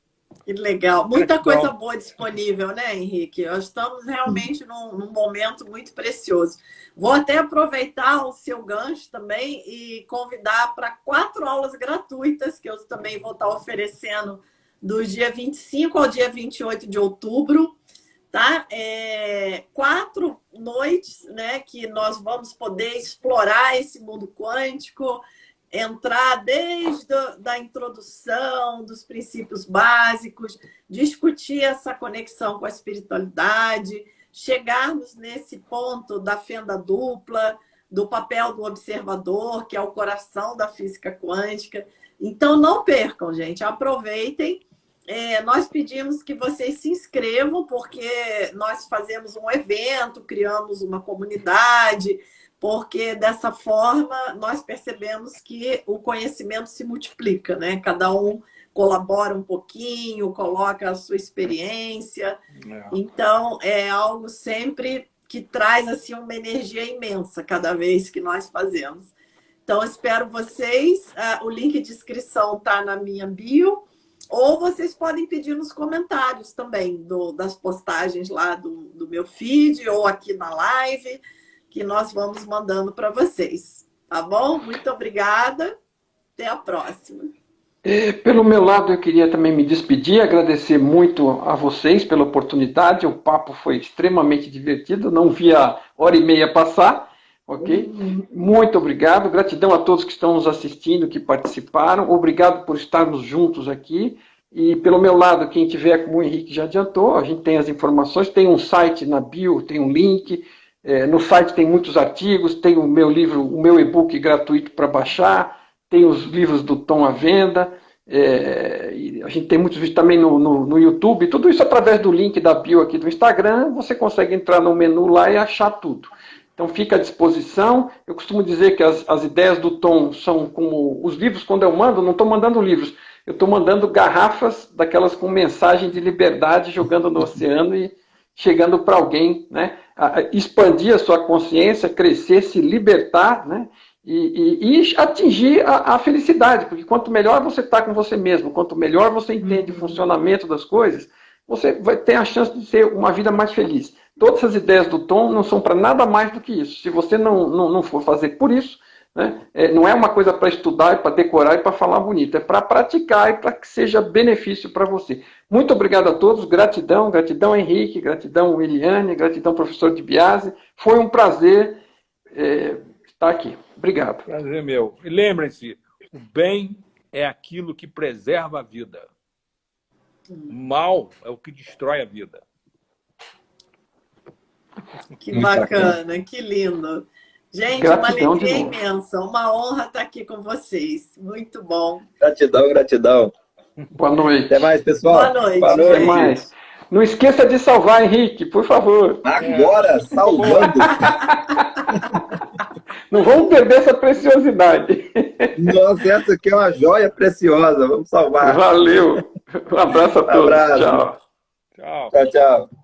Que legal. Muita coisa boa disponível, né, Henrique? Nós estamos realmente num momento muito precioso. Vou até aproveitar o seu gancho também e convidar para 4 aulas gratuitas que eu também vou estar oferecendo do dia 25 ao dia 28 de outubro. Tá? 4 noites, né, que nós vamos poder explorar esse mundo quântico, entrar desde a introdução, dos princípios básicos, discutir essa conexão com a espiritualidade, chegarmos nesse ponto da fenda dupla, do papel do observador, que é o coração da física quântica. Então, não percam, gente, aproveitem. Nós pedimos que vocês se inscrevam, porque nós fazemos um evento, criamos uma comunidade, porque dessa forma nós percebemos que o conhecimento se multiplica, né? Cada um colabora um pouquinho, coloca a sua experiência. Então, é algo sempre que traz assim, uma energia imensa cada vez que nós fazemos. Então, espero vocês. O link de inscrição está na minha bio, ou vocês podem pedir nos comentários também das postagens lá do meu feed, ou aqui na live, que nós vamos mandando para vocês. Tá bom? Muito obrigada. Até a próxima. Pelo meu lado, eu queria também me despedir, agradecer muito a vocês pela oportunidade. O papo foi extremamente divertido, não vi a hora e meia passar, ok? Muito obrigado, gratidão a todos que estão nos assistindo, que participaram, obrigado por estarmos juntos aqui. E pelo meu lado, quem tiver, como o Henrique já adiantou, a gente tem as informações, tem um site na bio, tem um link. No site tem muitos artigos, tem o meu livro, o meu e-book gratuito para baixar, tem os livros do Tom à venda, a gente tem muitos vídeos também no YouTube, tudo isso através do link da bio aqui do Instagram, você consegue entrar no menu lá e achar tudo. Então fica à disposição. Eu costumo dizer que as ideias do Tom são como os livros, quando eu mando, não estou mandando livros, eu estou mandando garrafas daquelas com mensagem de liberdade jogando no oceano e chegando para alguém, né? Expandir a sua consciência, crescer, se libertar, né? E atingir a felicidade, porque quanto melhor você está com você mesmo, quanto melhor você entende o funcionamento das coisas, você vai ter a chance de ter uma vida mais feliz. Todas as ideias do Tom não são para nada mais do que isso. Se você não for fazer por isso, né? Não é uma coisa para estudar, para decorar e para falar bonito, é para praticar e para que seja benefício para você. Muito obrigado a todos, gratidão, gratidão Henrique, gratidão Eliane, gratidão professor de Biasi, foi um prazer estar aqui. Obrigado. Prazer meu. E lembrem-se, o bem é aquilo que preserva a vida. Mal é o que destrói a vida. Que bacana, que lindo. Gente, Gratidão uma alegria de novo. imensa, uma honra estar aqui com vocês. Muito bom. Gratidão, gratidão. Boa noite. Até mais, pessoal. Boa noite. Boa Até noite. mais. Não esqueça de salvar, Henrique, por favor. Agora, salvando. Não vamos perder essa preciosidade. Nossa, essa aqui é uma joia preciosa. Vamos salvar. Valeu. Um abraço a todos. Abraço. Tchau. Tchau. Tchau, tchau.